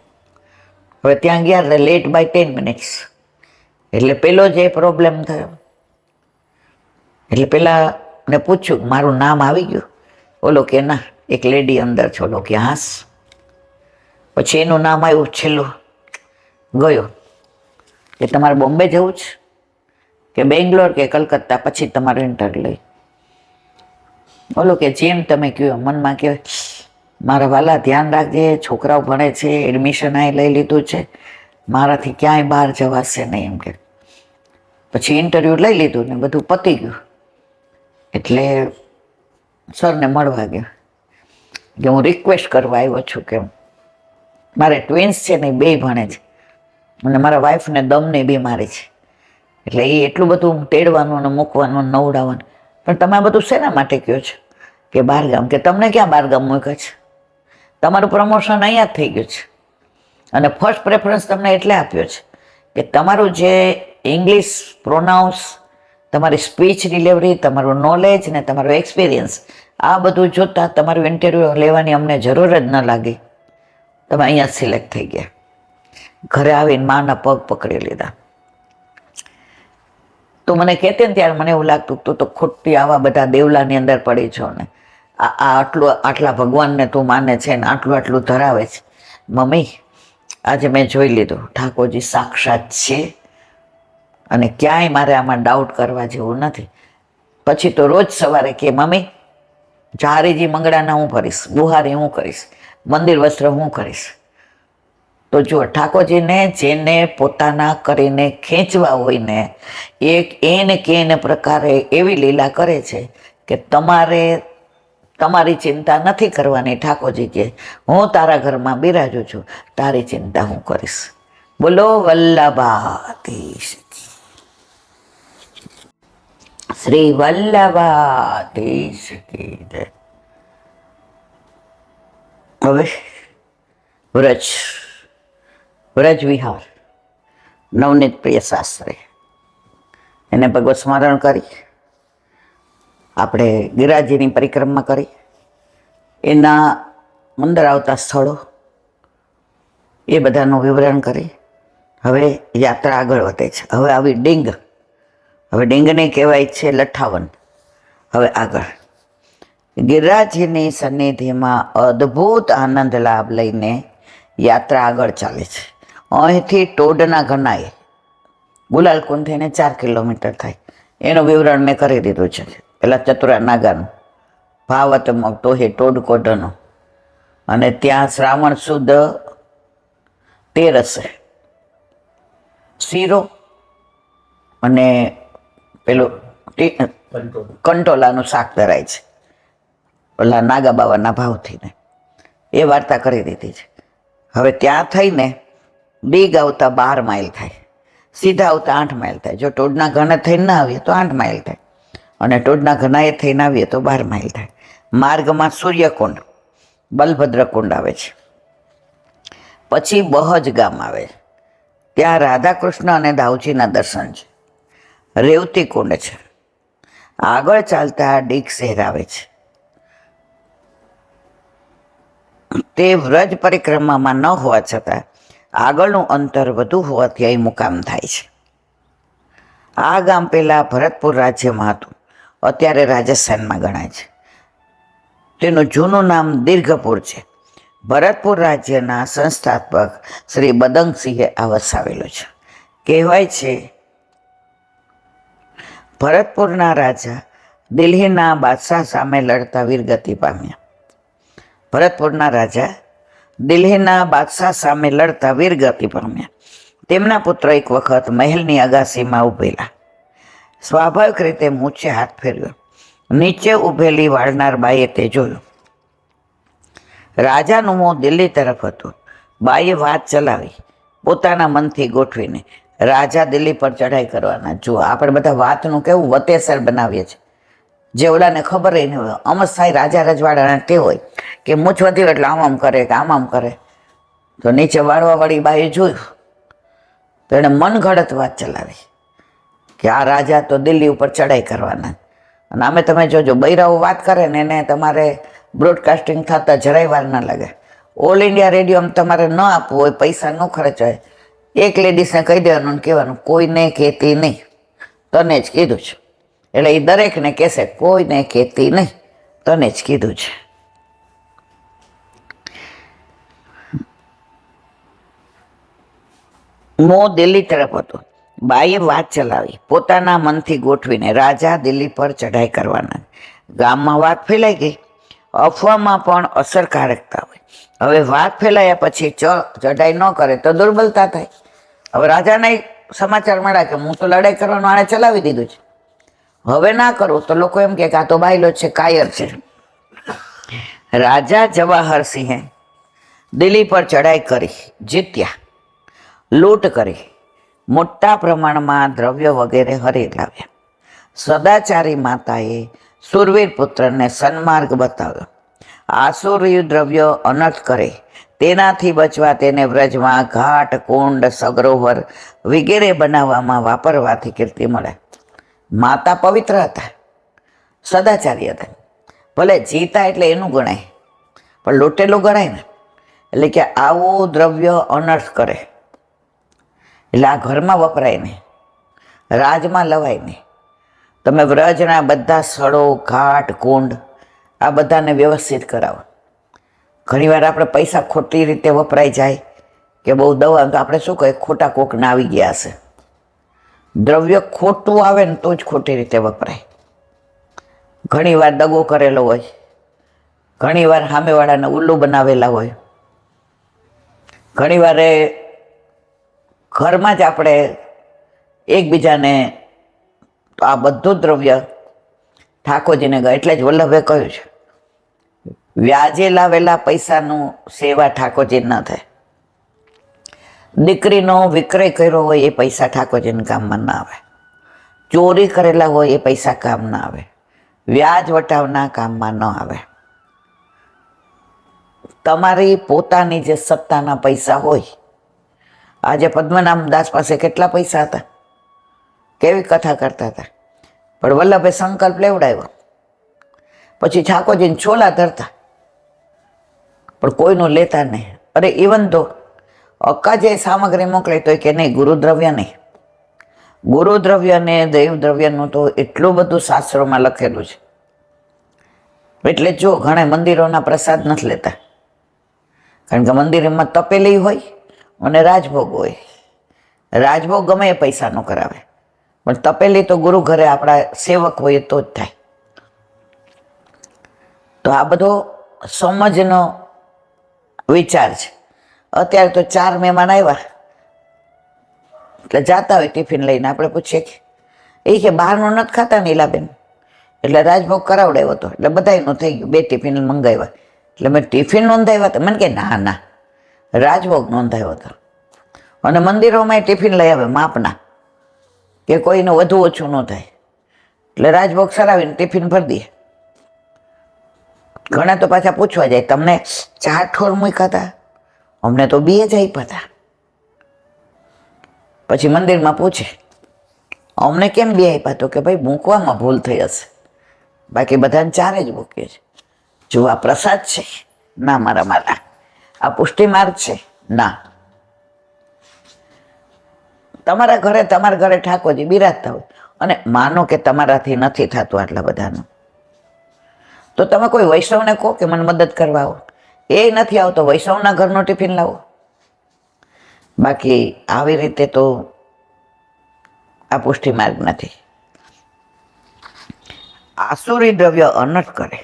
હવે ત્યાં ગયા એટલે લેટ બાય 10 મિનિટ્સ. એટલે પેલો જે પ્રોબ્લેમ થયો, એટલે પેલા ને પૂછ્યું મારું નામ આવી ગયું? ઓલો કે ના, એક લેડી અંદર છે. ઓલો કે હાસ. પછી એનું નામ આવ્યું છેલ્લું, ગયો કે તમારે બોમ્બે જવું છે કે બેંગ્લોર કે કલકત્તા, પછી તમારું ઇન્ટરવ્યુ લઈ. બોલો કે જેમ તમે કહો. મનમાં કે મારા વાલા ધ્યાન રાખજે, છોકરાઓ ભણે છે, એડમિશન અહીં લઈ લીધું છે, મારાથી ક્યાંય બહાર જવાશે નહીં એમ કે. પછી ઇન્ટરવ્યુ લઈ લીધું ને બધું પતી ગયું. એટલે સરને મળવા ગયો કે હું રિક્વેસ્ટ કરવા આવ્યો છું કે મારે ટ્વિન્સ છે ને 2 ભણે છે અને મારા વાઈફને દમની બીમારી છે, એટલે એ એટલું બધું તેડવાનું અને મૂકવાનું નવડાવવાનું. પણ તમે આ બધું શેના માટે કહો છો? કે બહારગામ. કે તમને ક્યાં બહારગામ મૂક્યા છે? તમારું પ્રમોશન અહીંયા જ થઈ ગયું છે, અને ફર્સ્ટ પ્રેફરન્સ તમને એટલે આપ્યો છે કે તમારું જે ઇંગ્લિશ પ્રોનાઉન્સ તમારી સ્પીચ ડિલિવરી, તમારું નોલેજ ને તમારો એક્સપિરિયન્સ, આ બધું જોતાં તમારું ઇન્ટરવ્યૂ લેવાની અમને જરૂર જ ન લાગી. તમે અહીંયા સિલેક્ટ થઈ ગયા. ઘરે આવીને માના પગ પકડી લીધા. તો મને કહેતી ને ત્યારે મને એવું લાગતું તું તો ખોટી આવા બધા દેવલાની અંદર પડી છો ને આટલા ભગવાનને તું માને છે ને આટલું ધરાવે છે. મમ્મી, આજે મેં જોઈ લીધું ઠાકોરજી સાક્ષાત છે અને ક્યાંય મારે આમાં ડાઉટ કરવા જેવું નથી. પછી તો રોજ સવારે કે મમ્મી, ચારીજી મંગળાના હું કરીશ, બુહારી હું કરીશ, મંદિર વસ્ત્ર હું કરીશ. તો જો ઠાકોરજીને જેને પોતાના કરીને ખેંચવા હોય ને એને કેને પ્રકારે એવી લીલા કરે છે કે તમારે તમારી ચિંતા નથી કરવાની. ઠાકોરજી કે હું તારા ઘરમાં બિરાજું છું, તારી ચિંતા હું કરીશ. બોલો વલ્લભાધીશ, શ્રી વલ્લભાધીશ કી જય. હવે વ્રજ વિહાર નવનીત પ્રિય શાસ્ત્રી એને ભગવત સ્મરણ કરી આપણે ગિરિરાજજીની પરિક્રમા કરી, એના અંદર આવતા સ્થળો એ બધાનું વિવરણ કરી. હવે યાત્રા આગળ વધે છે. હવે આવી ડીંગ, હવે ડીંગને કહેવાય છે લઠ્ઠાવન. હવે આગળ ગિરિરાજજીની સન્નિધિમાં અદ્ભુત આનંદ લાભ લઈને યાત્રા આગળ ચાલે છે. અહીંથી ટોડના ઘનાએ ગુલાલકુંડ થઈને 4 કિલોમીટર થાય. એનું વિવરણ મેં કરી દીધું છે. પેલા ચતુરા નાગાનું ભાવતમાં તો હે ટોડકોઢનો, અને ત્યાં શ્રાવણ સુદ 13 શીરો અને પેલું કંટોલાનું શાક ધરાય છે પેલા નાગા બાવાના ભાવથી ને એ વાર્તા કરી દીધી છે. હવે ત્યાં થઈને ડીગ આવતા 12 માઇલ થાય, સીધા આવતા 8 માઇલ થાય. જો ટોડના ઘણા થઈને ના આવીએ તો 8 માઇલ થાય, અને ટોડના ઘનાએ થઈને આવીએ તો 12 માઇલ થાય. માર્ગમાં સૂર્યકુંડ, બલભદ્ર કુંડ આવે છે. પછી બહજ ગામ આવે છે, ત્યાં રાધાકૃષ્ણ અને દાઉજીના દર્શન છે. રેવતી કુંડ છે. આગળ ચાલતા ડીગ શહેર આવે છે. તે વ્રજ પરિક્રમામાં ન હોવા છતાં આગળનું અંતર વધુ હોવાથી અહીં મુકામ થાય છે. આ ગામ પહેલાં ભરતપુર રાજ્યમાં હતું, અત્યારે રાજસ્થાનમાં ગણાય છે. તેનું જૂનું નામ દીર્ઘપુર છે. ભરતપુર રાજ્યના સંસ્થાપક શ્રી બદંગસિંહે આ વસાવેલું છે. કહેવાય છે ભરતપુરના રાજા દિલ્હીના બાદશાહ સામે લડતા વીરગતિ પામ્યા. ભરતપુરના રાજા દિલ્હીના બાદશાહ સામે લડતા વીરગતિ પામ્યા. તેમના પુત્ર એક વખત મહેલની અગાસીમાં ઊભેલા. સ્વાભાવિક રીતે મૂછે હાથ ફેરવ્યો. નીચે ઊભેલી વાળનાર બાઈએ તે જોયું. રાજાનું મોં દિલ્હી તરફ હતું. બાઈએ વાત ચલાવી પોતાના મનથી ગોઠવીને, રાજા દિલ્હી પર ચઢાઈ કરવાના. જુઓ, આપણે બધા વાતનું કેવું વતેસર બનાવીએ છીએ, જે ઓલાને ખબર નહીં હોય. અમસ થાય રાજા રજવાડાના તે હોય કે મૂછ વધી એટલે આમ કરે કે આમ કરે. તો નીચે વાળવાવાળી બાઈએ જોયું તો એણે મનગઢત વાત ચલાવી કે આ રાજા તો દિલ્હી ઉપર ચડાઈ કરવાના. અને આમે તમે જોજો, બૈરાઓ વાત કરે ને એને તમારે બ્રોડકાસ્ટિંગ થતા જરાય વાર ના લાગે. ઓલ ઇન્ડિયા રેડિયોમાં તમારે ન આપવું હોય, પૈસા ન ખર્ચાય, એક લેડીઝને કહી દેવાનું, કહેવાનું કોઈને કહેતી નહીં, તને જ કીધું છે. એટલે એ દરેકને કહેશે કોઈને કહેતી નહીં, તને જ કીધું છે. મોં દિલ્હી તરફ હતું. બાઈએ વાત ચલાવી પોતાના મનથી ગોઠવીને, રાજા દિલ્હી પર ચઢાઈ કરવાના. ગામમાં વાત ફેલાઈ ગઈ. અફવામાં પણ અસરકારકતા હોય. હવે વાત ફેલાયા પછી ચઢાઈ ન કરે તો દુર્બલતા થાય. હવે રાજાને સમાચાર મળ્યા કે હું તો લડાઈ કરવાનું આણે ચલાવી દીધું છે, હવે ના કરું તો લોકો એમ કે આ તો બાયલો છે, કાયર છે. રાજા જવાહરસિંહે દિલ્હી પર ચઢાઈ કરી, જીત્યા, લૂંટ કરી, મોટા પ્રમાણમાં દ્રવ્ય વગેરે હરી લાવ્યા. સદાચારી માતાએ સુરવીર પુત્રને સન્માર્ગ બતાવ્યો. આસુરી દ્રવ્ય અનર્થ કરે તેનાથી બચવા તેને વ્રજમાં ઘાટ, કુંડ, સગરોવર વગેરે બનાવવામાં વાપરવાથી કીર્તિ મળે. માતા પવિત્ર હતા, સદાચારી હતા. ભલે જીતા એટલે એનું ગણાય, પણ લૂંટેલું ગણાય ને. એટલે કે આવું દ્રવ્ય અનર્થ કરે, એટલે આ ઘરમાં વપરાય ને, રાજમાં લવાય ને. તમે વ્રજના બધા સ્થળો, ઘાટ, કુંડ આ બધાને વ્યવસ્થિત કરાવો. ઘણીવાર આપણે પૈસા ખોટી રીતે વપરાઈ જાય કે બહુ દવા, તો આપણે શું કહીએ, ખોટા કોકને આવી ગયા હશે. દ્રવ્ય ખોટું આવે ને તો જ ખોટી રીતે વપરાય. ઘણીવાર દગો કરેલો હોય, ઘણીવાર સામેવાળાને ઉલ્લુ બનાવેલા હોય, ઘણીવાર ઘરમાં જ આપણે એકબીજાને, તો આ બધું દ્રવ્ય ઠાકોરજીને ગયું. એટલે જ વલ્લભે કહ્યું છે, વ્યાજે લાવેલા પૈસાનું સેવા ઠાકોરજી ન થાય. દીકરીનો વિક્રય કર્યો હોય એ પૈસા ઠાકોરજીને કામમાં ના આવે. ચોરી કરેલા હોય એ પૈસા કામ ના આવે. વ્યાજ વટાવના કામમાં ન આવે. તમારી પોતાની જે સત્તાના પૈસા હોય, આજે પદ્મનાભદાસ પાસે કેટલા પૈસા હતા, કેવી કથા કરતા હતા, પણ વલ્લભે સંકલ્પ લેવડાવ્યો. પછી ઠાકોરજીને છોલા ધરતા, પણ કોઈનું લેતા નહીં. અરે ઇવન તો અક્કા જે સામગ્રી મોકલે તો કે નહીં, ગુરુદ્રવ્ય નહીં. ગુરુદ્રવ્ય ને દૈવદ્રવ્યનું તો એટલું બધું શાસ્ત્રોમાં લખેલું છે. એટલે જો ઘણા મંદિરોના પ્રસાદ નથી લેતા, કારણ કે મંદિરમાં તપેલી હોય અને રાજભોગ હોય. રાજભોગ ગમે એ પૈસાનો કરાવે, પણ તપેલી તો ગુરુ ઘરે આપણા સેવક હોય તો જ થાય. તો આ બધો સમજનો વિચાર છે. અત્યારે તો 4 મહેમાન આવ્યા એટલે જાતા હોય ટિફિન લઈને, આપણે પૂછીએ કે એ કે બહારનું નથી ખાતા નીલાબેન, એટલે રાજભોગ કરાવડાવ્યો હતો, એટલે બધાયનું થઈ ગયું. 2 ટિફિન મંગાવ્યા, એટલે મેં ટિફિન નોંધાવ્યા હતા. મને કે ના, રાજભોગ નોંધાવ્યો હતો. અને મંદિરોમાં ટિફિન લઈ આવે માપના, કે કોઈને વધુ ઓછું ન થાય, એટલે રાજભોગ સરાવીને ટિફિન ભરી દે. ઘણા તો પાછા પૂછવા જાય, તમને 4 ઠોર મૂક્યા હતા, અમને તો 2 જ આપ્યા હતા. પછી મંદિરમાં પૂછે, અમને કેમ 2 આપ્યા? તો કે ભાઈ મૂકવામાં ભૂલ થઈ હશે, બાકી બધાને 4 જ મૂકીએ છે. જો આ પ્રસાદ છે, ના મારા માતા. આ પુષ્ટિ માર્ગ છે, ના. તમારા ઘરે ઠાકોરજી બિરાજતા હોય, અને માનો કે તમારાથી નથી થતું આટલા બધાનું, તો તમે કોઈ વૈષ્ણવને કહો કે મને મદદ કરવા આવો. એ નથી આવતો, વૈષ્ણવના ઘરનો ટિફિન લાવો. બાકી આવી રીતે તો આ પુષ્ટિ માર્ગ નથી. આસુરી દ્રવ્ય અનર્થ કરે,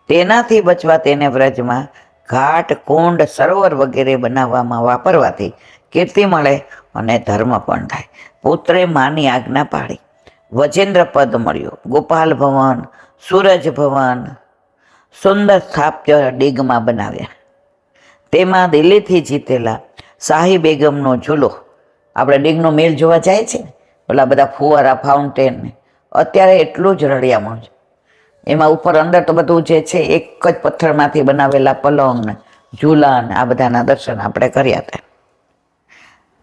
તેનાથી બચવા તેને વ્રજમાં ઘાટ, કુંડ, સરોવર વગેરે બનાવવામાં વાપરવાથી કીર્તિ મળે અને ધર્મ પણ થાય. પુત્રે માની આજ્ઞા પાડી, વજેન્દ્ર પદ મળ્યું, ગોપાલ ભવન, સૂરજ ભવન, સુંદર સ્થાપ્ય ડીગમાં બનાવ્યા. તેમાં દિલ્હીથી જીતેલા શાહી બેગમનો ઝૂલો, આપણે ડીગનો મેલ જોવા જાય છે ને, ઓલા બધા ફુવારા, ફાઉન્ટેન, અત્યારે એટલું જ રળિયામણું છે. એમાં ઉપર અંદર તો બધું જે છે એક જ પથ્થરમાંથી બનાવેલા પલંગ ને ઝૂલા ને આ બધાના દર્શન આપણે કર્યા હતા.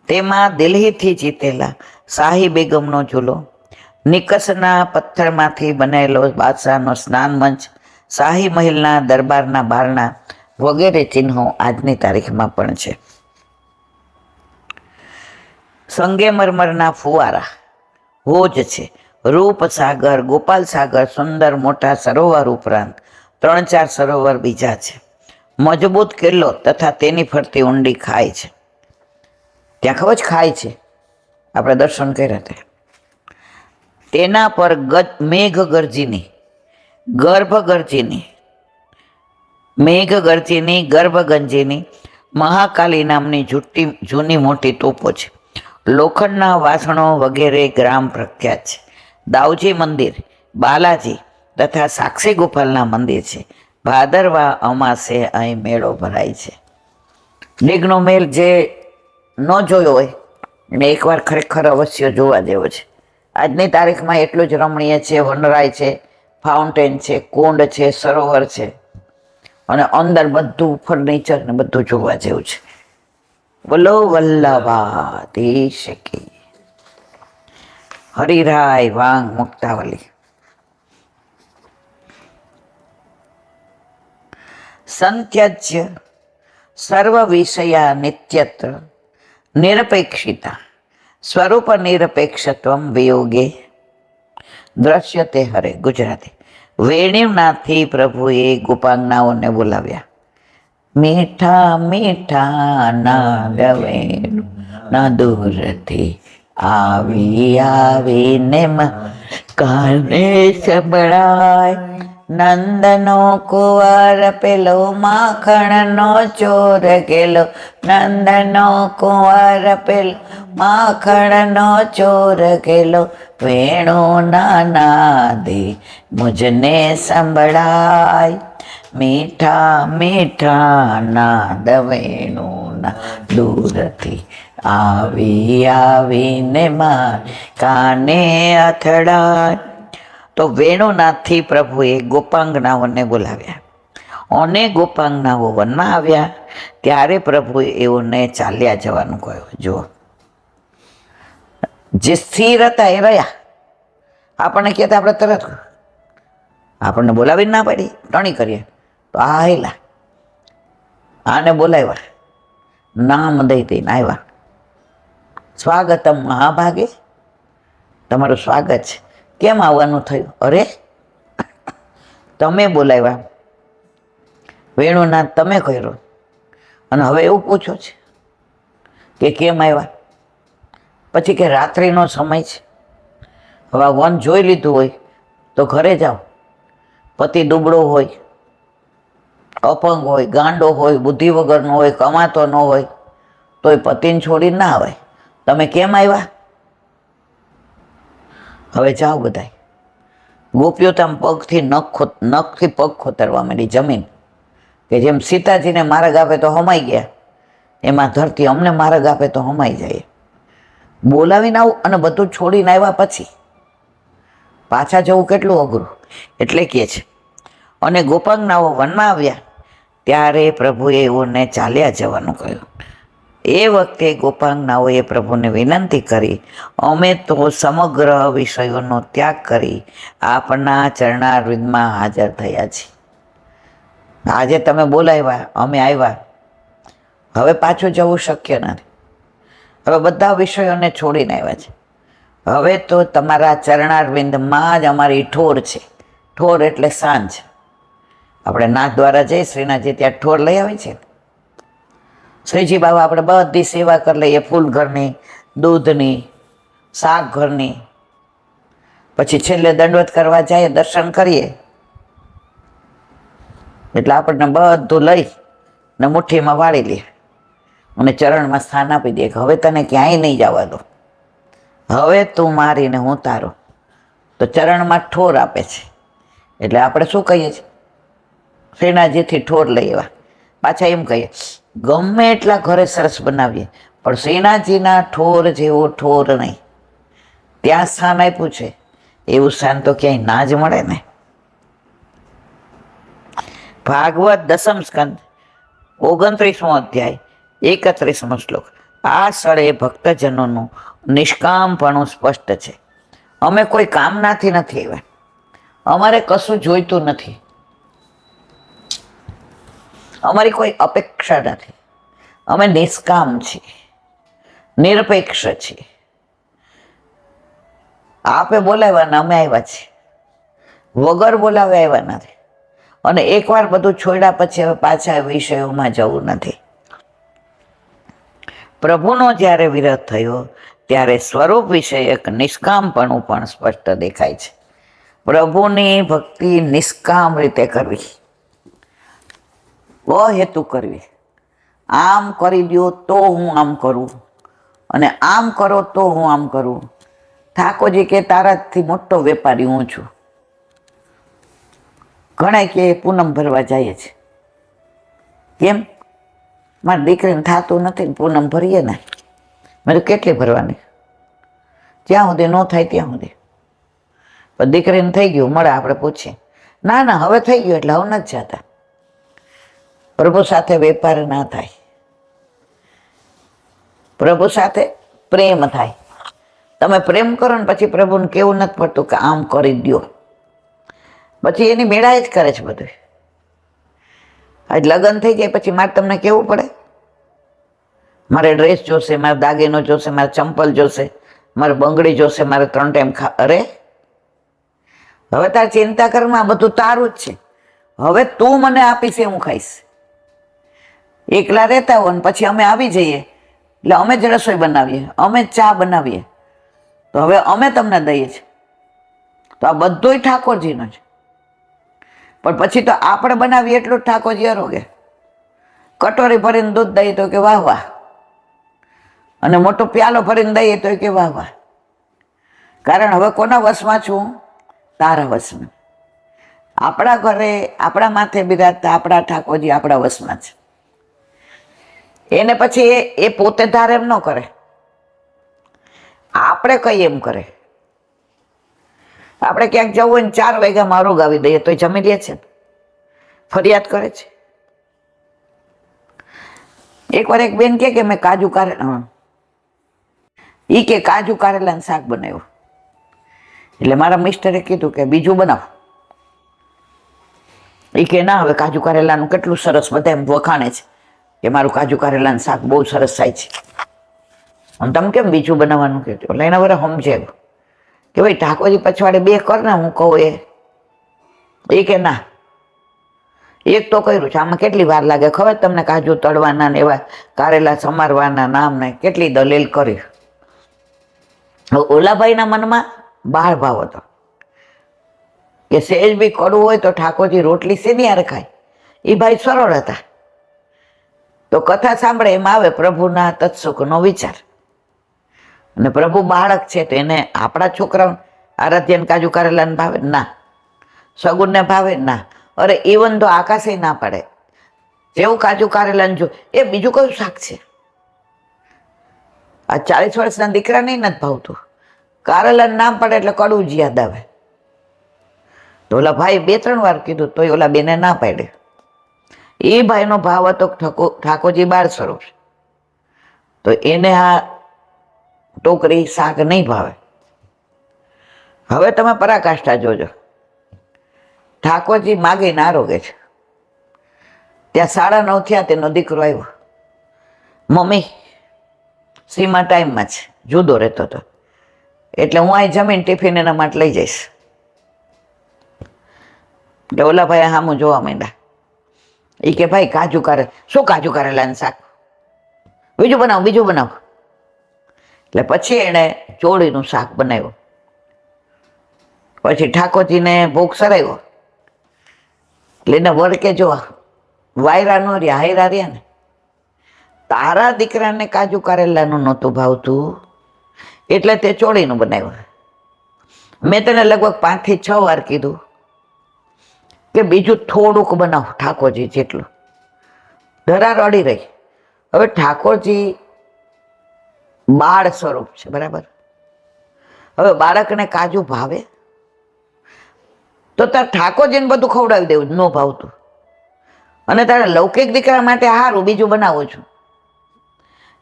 તેમાં દિલ્હીથી જીતેલા શાહી બેગમનો ઝૂલો, નિકસના પથ્થરમાંથી બનેલો બાદશાહનો સ્નાન મંચ, શાહી મહેલના દરબારના બારણા વગેરે ચિહ્નો આજની તારીખમાં પણ છે. સંગેમરમરના ફુવારા, હોજ છે, રૂપસાગર, ગોપાલ સાગર, સુંદર મોટા સરોવર ઉપરાંત 3-4 સરોવર બીજા છે. મજબૂત કિલ્લો તથા તેની ફરતી ઊંડી ખાઈ છે. ત્યાં ખબર જ ખાઈ છે, આપણે દર્શન કર્યા હતા. તેના પર મેઘગર્જીની, ગર્ભગંજીની મહાકાલી નામની જૂની મોટી તોપો છે. લોખંડના વાસણો વગેરે ગ્રામ પ્રખ્યાત છે. દાઉજી મંદિર, બાલાજી તથા સાક્ષી ગોપાલના મંદિર છે. ભાદરવા અમાસે અહીં મેળો ભરાય છે. ડીગનો મેળ જે ન જોયો હોય એને એકવાર ખરેખર અવશ્ય જોવા જેવો છે. આજની તારીખમાં એટલું જ રમણીય છે. વનરાય છે, ફાઉન્ટેન છે, કુંડ છે, સરોવર છે, અને અંદર બધું ફર્નિચર ને બધું જોવા જેવું છે. બોલો વલ્લભાધીશ કી. હરિરાય વાંગ મુક્તાવલી. સંત્યજ્ય સર્વ વિષયા નિત્યત્ર નિરપેક્ષિતા સ્વરૂપ નિરપેક્ષત્વમ વિયોગે દ્રશ્યતે હરે. ગુજરાતી. વેણુનાથથી પ્રભુએ ગોપાંગનાઓને બોલાવ્યા. મીઠા મીઠા નાદ વેણુ ના દૂરથી આવી આવીને કાને સંભળાય. નંદનો કુંવર પેલો માખણનો ચોર ગેલો. નંદનો કુંવર પેલો માખણનો ચોર ગેલો. વેણુ નાદે મુજને સંભળાય. મીઠા મીઠા નાદ વેણુના દૂરથી આવી આવીને માર કાને અથડાય. તો વેણુનાથથી પ્રભુએ ગોપાંગનાઓને બોલાવ્યા અને ગોપાંગનાઓ વનમાં આવ્યા ત્યારે પ્રભુએ એઓને ચાલ્યા જવાનું કહ્યું. જુઓ, જે સ્થિર હતા એ રહ્યા. આપણને કહેતા આપણે તરત આપણને બોલાવીને ના પાડી ટણી કરીએ તો આ હેલા આને બોલાવ્યા, નામ દઈ દઈને આવ્યા. સ્વાગતમ મહાભાગે, તમારું સ્વાગત છે. કેમ આવવાનું થયું? અરે તમે બોલાવ્યા, વેણુનાથ તમે કર્યો, અને હવે એવું પૂછો છે કે કેમ આવ્યા? પછી કે રાત્રિનો સમય છે, હવે વન જોઈ લીધું હોય તો ઘરે જાઓ. પતિ દુબળો હોય, અપંગ હોય, ગાંડો હોય, બુદ્ધિ વગરનો હોય, કમાતો ન હોય, તોય પતિને છોડીને ના આવે. તમે કેમ આવ્યા? હવે જાઓ બધાય. ગોપીઓ તો આમ પગથી નખથી પગ ખોતરવા માંડી. જમીન કે જેમ સીતાજીને માર્ગ આપે તો હમાઈ ગયા, એમાં ધરતી અમને માર્ગ આપે તો હમાઈ જાય. બોલાવીને આવું અને બધું છોડીને આવ્યા પછી પાછા જવું કેટલું અઘરું. એટલે કહે છે, અને ગોપાંગનાઓ વનમાં આવ્યા ત્યારે પ્રભુએ એઓને ચાલ્યા જવાનું કહ્યું. એ વખતે ગોપાંગનાઓએ પ્રભુને વિનંતી કરી, અમે તો સમગ્ર વિષયોનો ત્યાગ કરી આપના ચરણારવિંદમાં હાજર થયા છીએ. આજે તમે બોલાવ્યા, અમે આવ્યા, હવે પાછું જવું શક્ય નથી. હવે બધા વિષયોને છોડીને આવ્યા છે. હવે તો તમારા ચરણારવિંદમાં જ અમારી ઠોર છે. ઠોર એટલે સાંજ. આપણે નાથ દ્વારા જઈ શ્રીનાથજી ત્યાં ઠોર લઈ આવી છે. શ્રીજી બાબા આપણે બધી સેવા કરી લઈએ, ફૂલ ઘરની, દૂધની, શાક ઘરની. પછી છેલ્લે દંડવત કરવા જઈએ, દર્શન કરીએ એટલે આપણને બધું લઈ ને મુઠ્ઠીમાં વાળી લે અને ચરણમાં સ્થાન આપી દે કે હવે તને ક્યાંય નહીં જવા દો, હવે તું મારીને હું તારો. તો ચરણમાં ઠોર આપે છે. એટલે આપણે શું કહીએ છીએ? શ્રીનાથજીથી ઠોર લઈ આવ્યા. પાછા એમ કહીએ, ગમે એટલા ઘરે સરસ બનાવીએ પણ શ્રીનાથજીના ઠોર જેવો ઠોર નહીં. ત્યાં સ્થાન આપ્યું છે એવું સ્થાન તો ક્યાંય ના જ મળે ને. ભાગવત દસમ સ્કંદ 29મો અધ્યાય 31મો શ્લોક. આ સ્થળે ભક્તજનોનું નિષ્કામપણું સ્પષ્ટ છે. અમે કોઈ કામનાથી નથી આવ્યા, અમારે કશું જોઈતું નથી, અમારી કોઈ અપેક્ષા નથી. અમે નિષ્કામ છીએ, નિરપેક્ષ છીએ. આપે બોલાવ્યા ને અમે આવ્યા છીએ, વગર બોલાવે આવ્યા નથી. અને એકવાર બધું છોડ્યા પછી હવે પાછા વિષયોમાં જવું નથી. પ્રભુનો જ્યારે વિરહ થયો ત્યારે સ્વરૂપ વિષયક નિષ્કામપણું પણ સ્પષ્ટ દેખાય છે. પ્રભુની ભક્તિ નિષ્કામ રીતે કરવી, અહેતુ કરવી. આમ કરી દો તો હું આમ કરું, અને આમ કરો તો હું આમ કરું. ઠાકોરજી કે તારાથી મોટો વેપારી હું છું. ઘણા કે પૂનમ ભરવા જાય છે. કેમ? મારી દીકરીને થતું નથી ને પૂનમ ભરીએ ને. મેં તો કેટલી ભરવાની? જ્યાં સુધી ન થાય ત્યાં સુધી. પણ દીકરીને થઈ ગયું, મળે આપણે પૂછીએ, ના ના હવે થઈ ગયું એટલે હવે નથી જતા. પ્રભુ સાથે વેપાર ના થાય, પ્રભુ સાથે પ્રેમ થાય. તમે પ્રેમ કરો ને પછી પ્રભુને કેવું નથી પડતું કે આમ કરી દો, પછી એની મેળા જ કરે છે બધું. આજ લગ્ન થઈ જાય પછી મારે તમને કેવું પડે, મારે ડ્રેસ જોશે, મારે દાગીનો જોશે, મારે ચંપલ જોશે, મારે બંગડી જોશે, મારે 3 ટાઈમ અરે હવે તાર ચિંતા કરમાં બધું તારું જ છે. હવે તું મને આપીશ એ હું ખાઈશ. એકલા રહેતા હોય ને પછી અમે આવી જઈએ એટલે અમે જ રસોઈ બનાવીએ, અમે જ ચા બનાવીએ, તો હવે અમે તમને દઈએ છીએ. તો આ બધુંય ઠાકોરજીનો છે. પણ પછી તો આપણે બનાવીએ એટલું જ ઠાકોરજી અરોગે. કટોરી ભરીને દૂધ દઈએ તો કે વાહ વાહ, અને મોટો પ્યાલો ભરીને દઈએ તો કે વાહ વાહ. કારણ હવે કોના વશમાં છું? તારા વશમાં. આપણા ઘરે આપણા માથે બિરાજતા આપણા ઠાકોરજી આપણા વશમાં છે. એને પછી એ પોતે ધારે એમ ન કરે, આપણે કઈ એમ કરે. આપણે ક્યાંક જવું હોય ને 4 વાગ્યામાં અરોગાવી દઈએ તો જમી લે છે, ફરિયાદ કરે છે. એકવાર એક બેન કે મેં કાજુ કારેલાનું શાક બનાવ્યું. એટલે મારા મિસ્ટરે કીધું કે બીજું બનાવ. એ કે ના, હવે કાજુ કારેલાનું કેટલું સરસ બધા એમ વખાણે છે કે મારું કાજુ કારેલાનું શાક બહુ સરસ થાય છે. અને તમે કેમ બીજું બનાવવાનું કીધું? એટલે એના વડે સમજે કે ભાઈ ઠાકોરજી પછવાડે 2 કર ને, હું કહું એ કે ના, એક તો કર્યું છે, આમાં કેટલી વાર લાગે ખબર તમને? કાજુ તળવાના ને એવા કારેલા સમારવાના નામ ને કેટલી દલીલ કરી. ઓલાભાઈના મનમાં બાળ ભાવ હતો કે સહેજ બી કડવું હોય તો ઠાકોરજી રોટલી શેની હારે ખાય. એ ભાઈ સરળ હતા. તો કથા સાંભળે એમ આવે પ્રભુના તત્સુખનો વિચાર. અને પ્રભુ બાળક છે તો એને આપણા છોકરાઓ આરાધ્યને કાજુ કારેલાને ભાવે ના, સગુનને ભાવે ના. અરે ઇવન તો આકાશે ના પાડે, જેવું કાજુ કારેલાને જો એ બીજું કયું શાક છે. આ 40 વર્ષના દીકરાને નથી ભાવતું. કારેલાનું નામ પડે એટલે કડવું જ યાદ આવે. તો ઓલા ભાઈ 2-3 વાર કીધું તો ઓલા બેને ના પાડે. એ ભાઈનો ભાવ હતો ઠાકોરજી 12 સ્વરૂપ, તો એને આ ટોકરી શાક નહીં ભાવે. હવે તમે પરાકાષ્ઠા જોજો. ઠાકોરજી માગીને આરોગે છે. ત્યાં 9:30 થયા, તેનો દીકરો આવ્યો. મમ્મી સીમા ટાઈમમાં છે, જુદો રહેતો હતો, એટલે હું અહીં જમીન ટિફિન એના માટે લઈ જઈશ. એટલે ઓલા ભાઈ સામું જોવા માંડ્યા. એ કે ભાઈ શું કાજુ કારેલાનું શાક? બીજું બનાવો. એટલે પછી એણે ચોળીનું શાક બનાવ્યું. પછી ઠાકોરજીને ભોગ સરાવ્યો. એટલે એને વળકે જો વાયરા નો રહ્યા, હાયરા રહ્યા ને. તારા દીકરાને કાજુ કારેલાનું નહોતું ભાવતું એટલે તે ચોળીનું બનાવ્યું. મેં તને લગભગ 5 થી 6 વાર કીધું કે બીજું થોડુંક બનાવ ઠાકોરજી જેટલું. ધરાર અડી રહી. હવે ઠાકોરજી બાળ સ્વરૂપ છે, બરાબર? હવે બાળકને કાજુ ભાવે તો તાર ઠાકોરજીને બધું ખવડાવી દેવું, ન ભાવતું. અને તારા લૌકિક દીકરા માટે સારું બીજું બનાવું છું.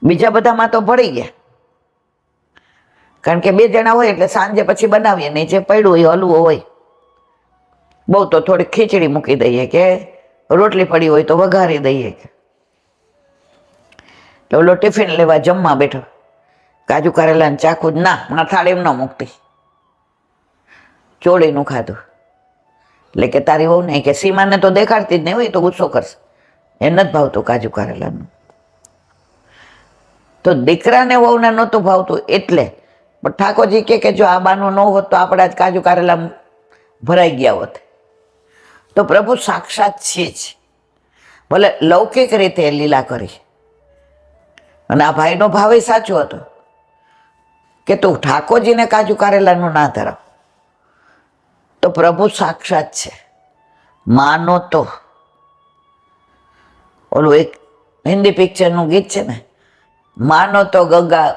બીજા બધામાં તો ભળી ગયા, કારણ કે 2 જણા હોય એટલે સાંજે પછી બનાવીએ નહીં, જે પડ્યું હોય હલવો હોય, બહુ તો થોડી ખીચડી મૂકી દઈએ કે રોટલી પડી હોય તો વઘારી દઈએ. કે ઓલો ટિફિન લેવા જમવા બેઠો, કાજુ કારેલાને ચાખું જ ના, મારા થાળી એમ ન મૂકતી, ચોળીનું ખાધું. એટલે કે તારી વહુ નહીં, કે સીમાને તો દેખાડતી જ નહીં હોય તો ગુસ્સો કરશે, એ નથી ભાવતું કાજુ કારેલાનું. તો દીકરાને વહુને નહોતું ભાવતું એટલે. પણ ઠાકોરજી કે જો આ બાનું ન હોત તો આપણા જ કાજુ કારેલા ભરાઈ ગયા હોત. તો પ્રભુ સાક્ષાત છે જ, ભલે લૌકિક રીતે લીલા કરી. અને આ ભાઈનો ભાવ સાચો હતો કે તું ઠાકોરજીને કાજુ કારેલાનું ના ધરાવ. તો પ્રભુ સાક્ષાત છે. માનો તો ઓલું એક હિન્દી પિક્ચરનું ગીત છે ને, માનો તો ગંગા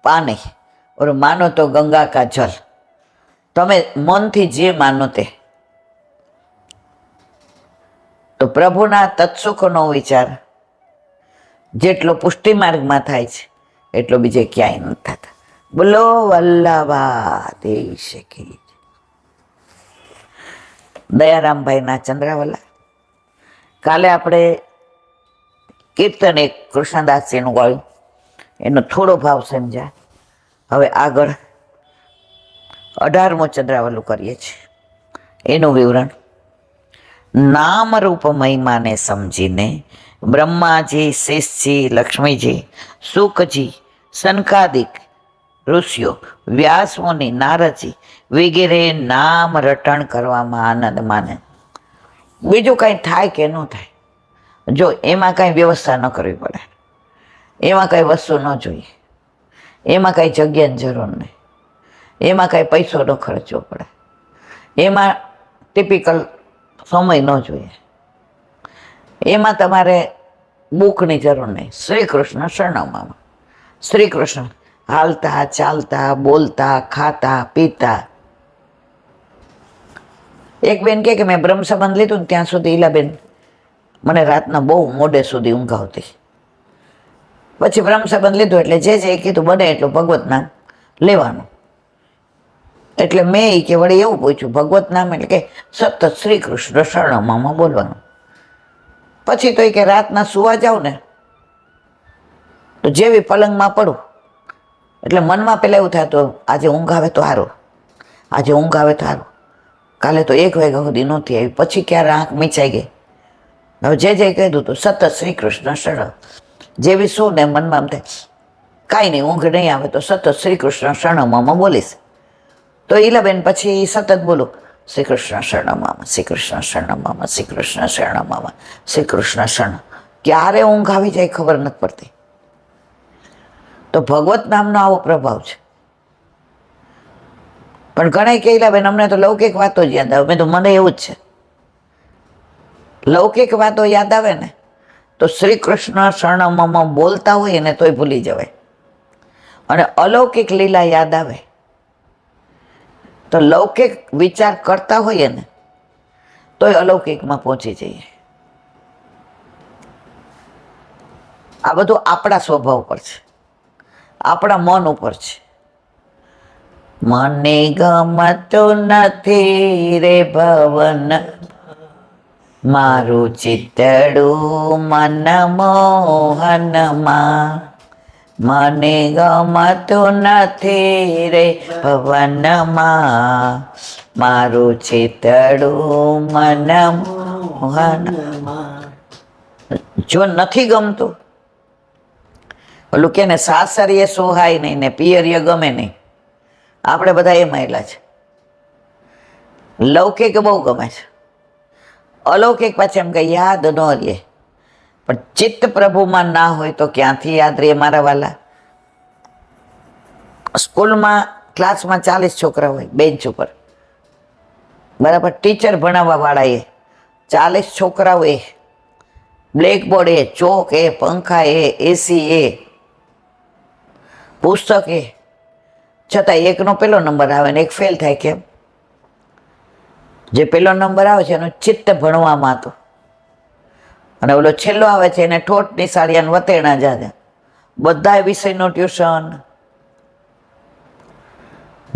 પાણી और मानो तो गंगा का जल. તમે મનથી જે માનો તે. તો પ્રભુના તત્સુખનો વિચાર જેટલો પુષ્ટિ માર્ગમાં થાય છે એટલો બીજે ક્યાંય નથી થતા. બોલો વલ્લભાધીશ કી. દયારામભાઈના ચંદ્રાવલા. કાલે આપણે કીર્તન એક કૃષ્ણદાસજીનું ગાયું, એનો થોડો ભાવ સમજ્યા. હવે આગળ 18મો ચંદ્રાવલું કરીએ છીએ, એનું વિવરણ. નામ રૂપ મહિમાને સમજીને બ્રહ્માજી, શેષજી, લક્ષ્મીજી, સુખજી, સનકાદિક ઋષિઓ, વ્યાસમુનિ, નારદજી વગેરે નામ રટણ કરવામાં આનંદ માને. બીજું કાંઈ થાય કે ન થાય, જો એમાં કાંઈ વ્યવસ્થા ન કરવી પડે, એમાં કાંઈ વસ્તુ ન જોઈએ, એમાં કાંઈ જગ્યાની જરૂર નહીં, એમાં કાંઈ પૈસો ન ખર્ચવો પડે, એમાં ટિપિકલ સમય ન જોઈએ, એમાં તમારે બુકની જરૂર નહીં. શ્રી કૃષ્ણ શરણમાં. શ્રી કૃષ્ણ હાલતા, ચાલતા, બોલતા, ખાતા, પીતા. એક બેન કે મેં બ્રહ્મ સંબંધ લીધું ને ત્યાં સુધી ઈલાબેન મને રાતના બહુ મોડે સુધી ઊંઘ આવતી. પછી બ્રહ્મ સંબંધ લીધું એટલે જે કીધું બને એટલું ભગવત નામ લેવાનું. એટલે મેં એ કે વળી એવું પૂછ્યું, ભગવત નામ એટલે કે સતત શ્રી કૃષ્ણ શરણમાં બોલવાનું. પછી તો એ કે રાતના સુવા જાવ ને તો જેવી પલંગમાં પડું એટલે મનમાં પેલા એવું થતું, આજે ઊંઘ આવે તો સારું, આજે ઊંઘ આવે તો સારું. કાલે તો 1 વાગ્યા સુધી નહોતી આવી, પછી ક્યારે આંખ મીચાઈ ગઈ. હવે જે કીધું તો સતત શ્રી કૃષ્ણ શરણ. જેવી શું ને મનમાં એમ થાય કાંઈ નહીં, ઊંઘ નહીં આવે તો સતત શ્રી કૃષ્ણ શરણમાં બોલીશ. તો ઈલાબેન પછી સતત બોલું, શ્રી કૃષ્ણ શરણમાં, શ્રી કૃષ્ણ શરણમાં, શ્રી કૃષ્ણ શરણમાં, શ્રી કૃષ્ણ શરણ. ક્યારે ઊંઘ આવી જાય ખબર નથી પડતી. તો ભગવત નામનો આવો પ્રભાવ છે. પણ ઘણા કહેલા બેન અમને તો લૌકિક વાતો જ યાદ આવે. મેં તો મને એવું જ છે, લૌકિક વાતો યાદ આવે ને તો શ્રી કૃષ્ણ શરણમાં બોલતા હોય ને તોય ભૂલી જવાય. અને અલૌકિક લીલા યાદ આવે તો લૌકિક વિચાર કરતા હોઈએ ને તોય અલૌકિકમાં પહોંચી જઈએ. આ બધું આપણા સ્વભાવ પર છે, આપણા મન ઉપર છે. મને ગમતું નથી રે ભવન, મારું ચિતડું મન મોહનમાં. મને ગમતું નથી રે ભવનમાં, મારું ચિતડું મન મોહનમાં. જો નથી ગમતું, ઓલું કે ને સાસરીએ સોહાય નહીં ને પિયરીએ ગમે નહીં. આપણે બધા એ મહિલા છે. લૌકિક બહુ ગમે છે, અલૌકિક પાછી એમ કઈ યાદ ન રહે. પણ ચિત્ત પ્રભુમાં ના હોય તો ક્યાંથી યાદ રહે મારા વાલા. સ્કૂલમાં ક્લાસમાં 40 છોકરા હોય બેન્ચ ઉપર, બરાબર. ટીચર ભણાવવા વાળા એ 40 છોકરાઓ એ, બ્લેકબોર્ડ એ, ચોક એ, પંખા એ, એસી એ, પુસ્તક એ, છતાં એકનો પેલો નંબર આવે ને એક ફેલ થાય. કેમ? જે પેલો નંબર આવે છે એનું ચિત્ત ભણવામાં હતું, અને ઓલો છેલ્લો આવે છે એને ઠોઠ નિશાળિયા વતેણા જાજે. બધા વિષયનું ટ્યુશન,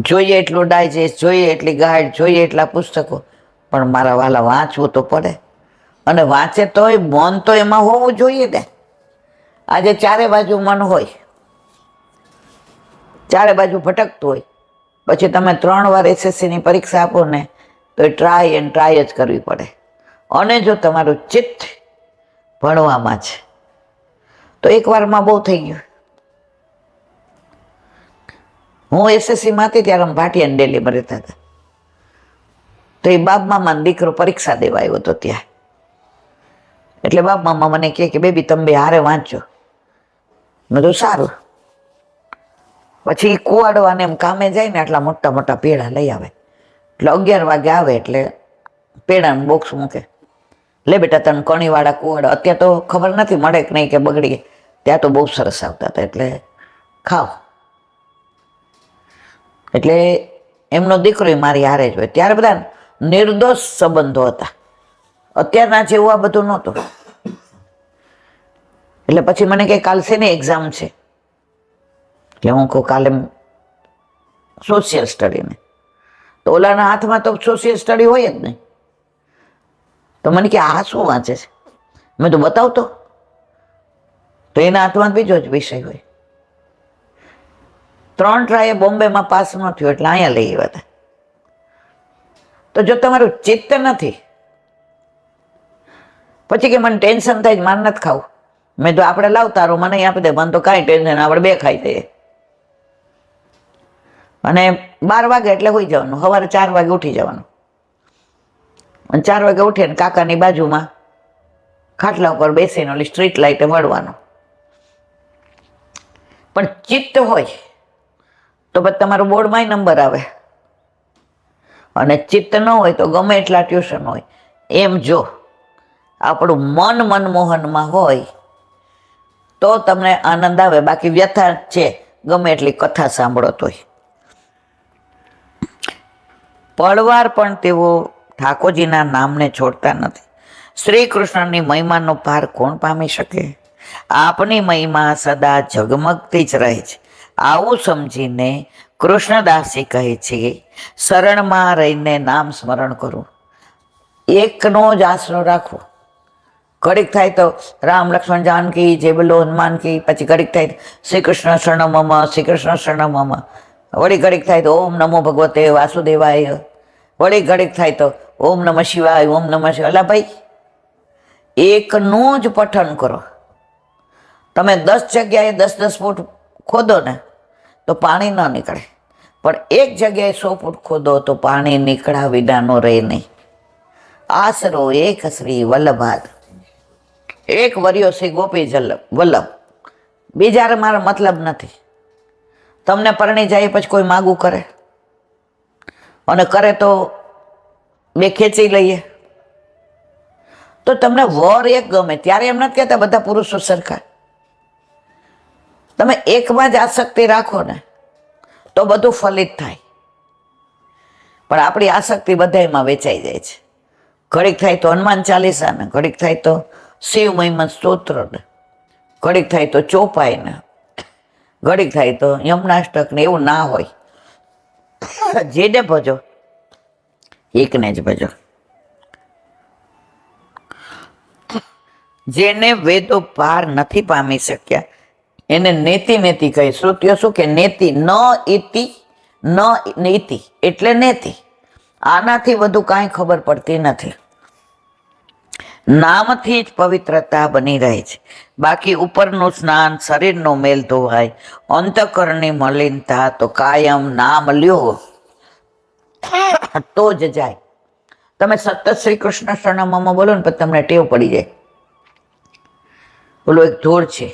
જોઈએ એટલું ડાયજેસ્ટ, જોઈએ એટલી ગાઈડ, જોઈએ એટલા પુસ્તકો. પણ મારા વાલા વાંચવું તો પડે, અને વાંચે તોય મન તો એમાં હોવું જોઈએ ને. આજે ચારે બાજુ મન હોય, ચારે બાજુ ભટકતું હોય, પછી તમે 3 વાર SSCની પરીક્ષા આપો ને તો એ ટ્રાય એન્ડ ટ્રાય જ કરવી પડે. અને જો તમારું ચિત્ત ભણવામાં છે તો એક વારમાં બહુ થઈ ગયું. હું SSCમાં હતી ત્યારે ભાટિયાની ડેલીમાં રહેતા હતા. તો એ બાપ મામાનો દીકરો પરીક્ષા દેવા આવ્યો હતો ત્યાં. એટલે બાપ મામા મને કહે કે બેબી તમે બે હારે વાંચો. મેં તો સારું. પછી કુવાડવાને એમ કામે જાય ને આટલા મોટા મોટા પેડા લઈ આવે. એટલે 11 વાગે આવે એટલે પેડાનું બોક્સ મૂકે, લે બેટા તને કણીવાળા કુવાડા. અત્યારે તો ખબર નથી મળે કે નહીં કે બગડી ગયા, ત્યાં તો બહુ સરસ આવતા હતા. એટલે ખાઓ. એટલે એમનો દીકરો મારી હારે જ હોય. ત્યારે બધા નિર્દોષ સંબંધો હતા, અત્યારના જેવું આ બધું નહોતું. એટલે પછી મને કે કાલ શેની એક્ઝામ છે? એટલે હું કહું કાલે સોશિયલ સ્ટડીને. તો ઓલાના હાથમાં તો સોશિયલ સ્ટડી હોય જ નહીં. તો મને કે આ શું વાંચે છે, મેં તો બતાવતો. તો એના હાથમાં બીજો જ વિષય હોય. 3 ટ્રાય બોમ્બેમાં પાસ ન થયો એટલે અહીંયા લઈ આવ્યા હતા. તો જો તમારું ચિત્ત નથી, પછી કે મને ટેન્શન થાય, માર નથી ખાવું. મેં તો આપણે લાવ તારું મને આપી દે, મને તો કાંઈ ટેન્શન, આપણે 2 ખાઈ દઈએ. અને 12 વાગે એટલે હોઈ જવાનું, સવારે 4 વાગે ઉઠી જવાનું. અને 4 વાગે ઉઠીને કાકાની બાજુમાં ખાટલા ઉપર બેસીને ઓલી સ્ટ્રીટ લાઇટે મળવાનું. પણ ચિત્ત હોય તો પછી તમારું બોર્ડમાંય નંબર આવે. અને ચિત્ત ન હોય તો ગમે એટલા ટ્યુશન હોય. એમ જો આપણું મન મનમોહનમાં હોય તો તમને આનંદ આવે. બાકી વ્યથા છે, ગમે એટલી કથા સાંભળો તોય. પળવાર પણ તેઓ ઠાકોરજીના નામને છોડતા નથી. શ્રી કૃષ્ણની મહિમાનો પાર કોણ પામી શકે? આપની મહિમા સદા ઝગમગતી જ રહે છે. આવું સમજીને કૃષ્ણદાસજી કહે છે, શરણમાં રહીને નામ સ્મરણ કરવું, એકનો જ આશરો રાખવો. ઘડીક થાય તો રામ લક્ષ્મણ જાનકી જય બોલો હનુમાન કી, પછી ઘડીક થાય શ્રી કૃષ્ણ શરણમમ, શ્રી કૃષ્ણ શરણમમ. વળી ઘડીક થાય તો ઓમ નમો ભગવતે વાસુદેવાય. વળી ઘડીક થાય તો ઓમ નમઃ શિવાય, ઓમ નમઃ શિવાય. અલા ભાઈ, એકનું જ પઠન કરો. તમે 10 જગ્યાએ 10 ફૂટ ખોદો ને તો પાણી ન નીકળે, પણ એક જગ્યાએ 100 ફૂટ ખોદો તો પાણી નીકળ્યા વિનાનો રહે નહીં. આશરો એક શ્રી વલ્લભાદ, એક વર્યો શ્રી ગોપી વલ્લભ. બીજા મારો મતલબ નથી. તમને પરણી જાય પછી કોઈ માગું કરે, અને કરે તો 2 ખેંચી લઈએ. તો તમને વર એક ગમે, ત્યારે એમ નથી કહેતા બધા પુરુષો સરખા. તમે એકમાં જ આસક્તિ રાખો ને તો બધું ફલિત થાય. પણ આપણી આસક્તિ બધામાં વેચાઈ જાય છે. ઘડીક થાય તો હનુમાન ચાલીસા ને, ઘડીક થાય તો શિવ મહિમા સ્તોત્ર ને, ઘડીક થાય તો ચોપાઈ ને, ઘડીક થાય તો યમનાષ્ટક ને. એવું ના હોય. જેને ભજો એકને જ ભજો. જેને વેદો પાર નથી પામી શક્યા એને નેતિ નેતિ કહે. શ્રુતિઓ શું કે નેતિ ન ઇતિ, ન નીતિ એટલે નેતિ. આનાથી વધુ કાંઈ ખબર પડતી નથી. નામથી જ પવિત્રતા બની રહે છે. બાકી ઉપરનું સ્નાન, શરીરનો મેલ ધોવાય, અંતઃકરણની મલિનતા તો કાયમ નામ લ્યો તો જ જાય. તમે સતત શ્રી કૃષ્ણ શરણમમાં બોલો ને પછી તમને ટેવ પડી જાય. બોલો એક ધોળ છે,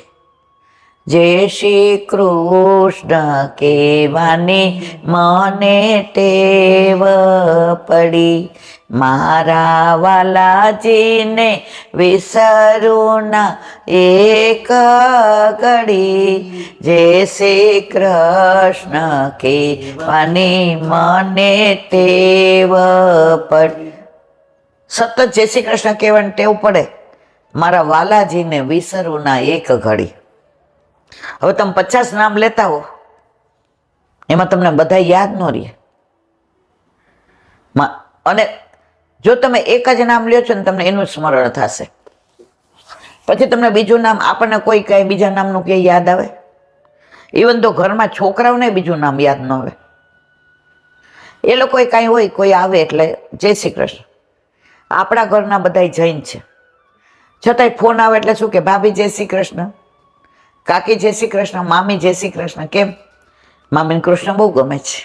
જય શ્રી કૃષ્ણ કેવાની મને ટેવ પડી, મારા વાલાજીને વિસરું ના એક ઘડી, જય શ્રી કૃષ્ણ કેવાની મને ટેવ પડી. સતત જય શ્રી કૃષ્ણ કહેવાની ટેવ પડે, મારા વાલાજીને વિસરું ના એક ઘડી. હવે તમે 50 નામ લેતા હો, એમાં તમને બધા યાદ ન રહે. અને જો તમે એક જ નામ લ્યો છો ને તમને એનું સ્મરણ થશે. પછી તમને બીજું નામ, આપણને કોઈ કઈ બીજા નામનું ક્યાંય યાદ આવે? ઇવન તો ઘરમાં છોકરાઓને બીજું નામ યાદ ન આવે. એ લોકોએ કાંઈ હોય, કોઈ આવે એટલે જય શ્રી કૃષ્ણ. આપણા ઘરના બધા જૈન છે, છતાંય ફોન આવે એટલે શું કે ભાભી જય શ્રી કૃષ્ણ, કાકી જય શ્રી કૃષ્ણ, મામી જય શ્રી કૃષ્ણ. કેમ? મામીને કૃષ્ણ બહુ ગમે છે,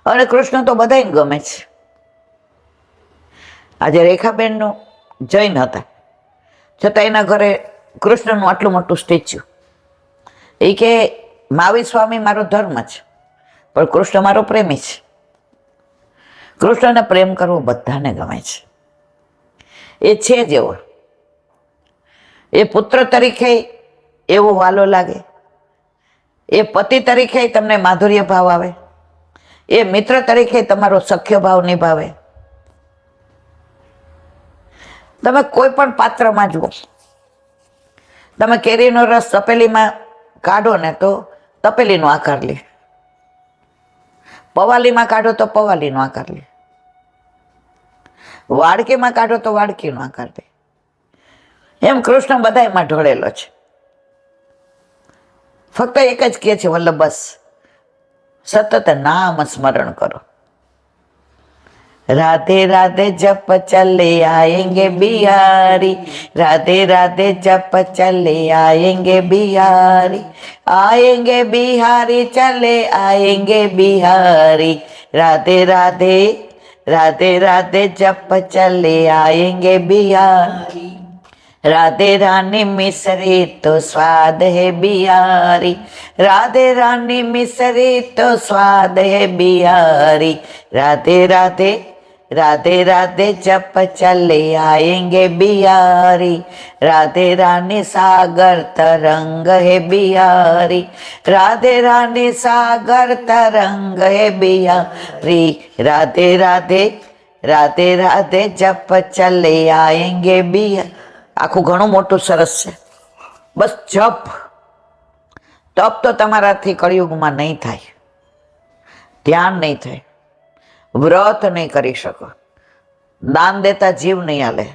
અને કૃષ્ણ તો બધાને ગમે છે. આજે રેખાબેનનો જૈન હતા, છતાં એના ઘરે કૃષ્ણનું આટલું મોટું સ્ટેચ્યુ. એ કે મહાવીર સ્વામી મારો ધર્મ છે, પણ કૃષ્ણ મારો પ્રેમી છે. કૃષ્ણને પ્રેમ કરવો બધાને ગમે છે. એ છે જેવો. એ પુત્ર તરીકે એવો વાલો લાગે, એ પતિ તરીકે તમને માધુર્ય ભાવ આવે, એ મિત્ર તરીકે તમારો સખ્ય ભાવ નિભાવે. તમે કોઈ પણ પાત્રમાં જુઓ, તમે કેરીનો રસ તપેલીમાં કાઢો ને તો તપેલીનો આકાર લે, પવાલીમાં કાઢો તો પવાલીનો આકાર લે, વાડકીમાં કાઢો તો વાડકીનો આકાર લે. એમ કૃષ્ણ બધાયમાં ઢોળેલો છે. ફક્ત એક જ કહે છે વલ્લભ, બસ સતત નામ સ્મરણ કરો. રાધે રાધે જપ ચલે આયેંગે બિહારી, રાધે રાધે જપ ચલે આયેંગે બિહારી, આયેંગે બિહારી ચલે આયેંગે બિહારી, રાધે રાધે રાધે રાધે જપ ચલે આયેંગે બિહારી, राधे रानी मिसरी तो स्वाद है बिहारी, राधे रानी मिसरी तो स्वाद है बिहारी, राधे राधे राधे राधे जप चले आएंगे बिहारी, राधे रानी सागर तरंग है बिहारी, राधे रानी सागर तरंग है बिहारी, राधे राधे राधे राधे जप चले आएंगे बिहारी. આખું ઘણું મોટું સરસ છે. બસ જપ, તપ તો તમારાથી કળિયુગમાં નહીં થાય, ધ્યાન નહીં થાય, વ્રત નહીં કરી શકો, દાન દેતા જીવ નહીં હાલે,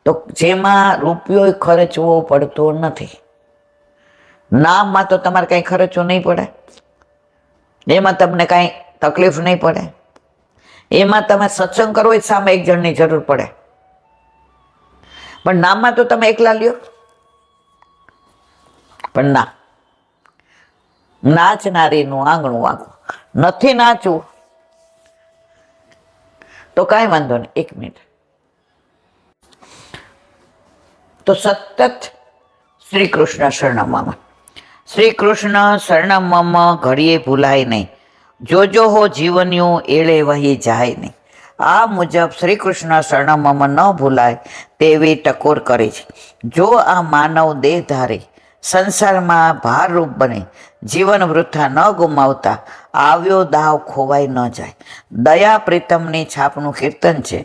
તો જેમાં રૂપિયો ખર્ચવો પડતો નથી. નામમાં તો તમારે કઈ ખર્ચવો નહીં પડે, એમાં તમને કઈ તકલીફ નહીં પડે, એમાં તમે સત્સંગ કરવો જ સામે એક જણની જરૂર પડે, પણ નામમાં તો તમે એકલા લ્યો. પણ ના, નાચનારીનું આંગણું આખું નથી નાચવું તો કાંઈ વાંધો નહીં. 1 મિનિટ. તો સતત શ્રી કૃષ્ણ શરણમમાં, શ્રી કૃષ્ણ શરણમમાં ઘડીએ ભૂલાય નહીં, જોજો હો જીવન્યું એળે વહી જાય નહીં. આ મુજબ શ્રી કૃષ્ણ શરણમમાં ન ભૂલાય તેવી ટકોર કરી છે. જો આ માનવ દેહધારી સંસારમાં ભારરૂપ બને જીવન વૃથા ન ગુમાવતા આવ્યો દાવ ખોવાઈ ન જાય. દયા પ્રીતમની છાપનું કીર્તન છે,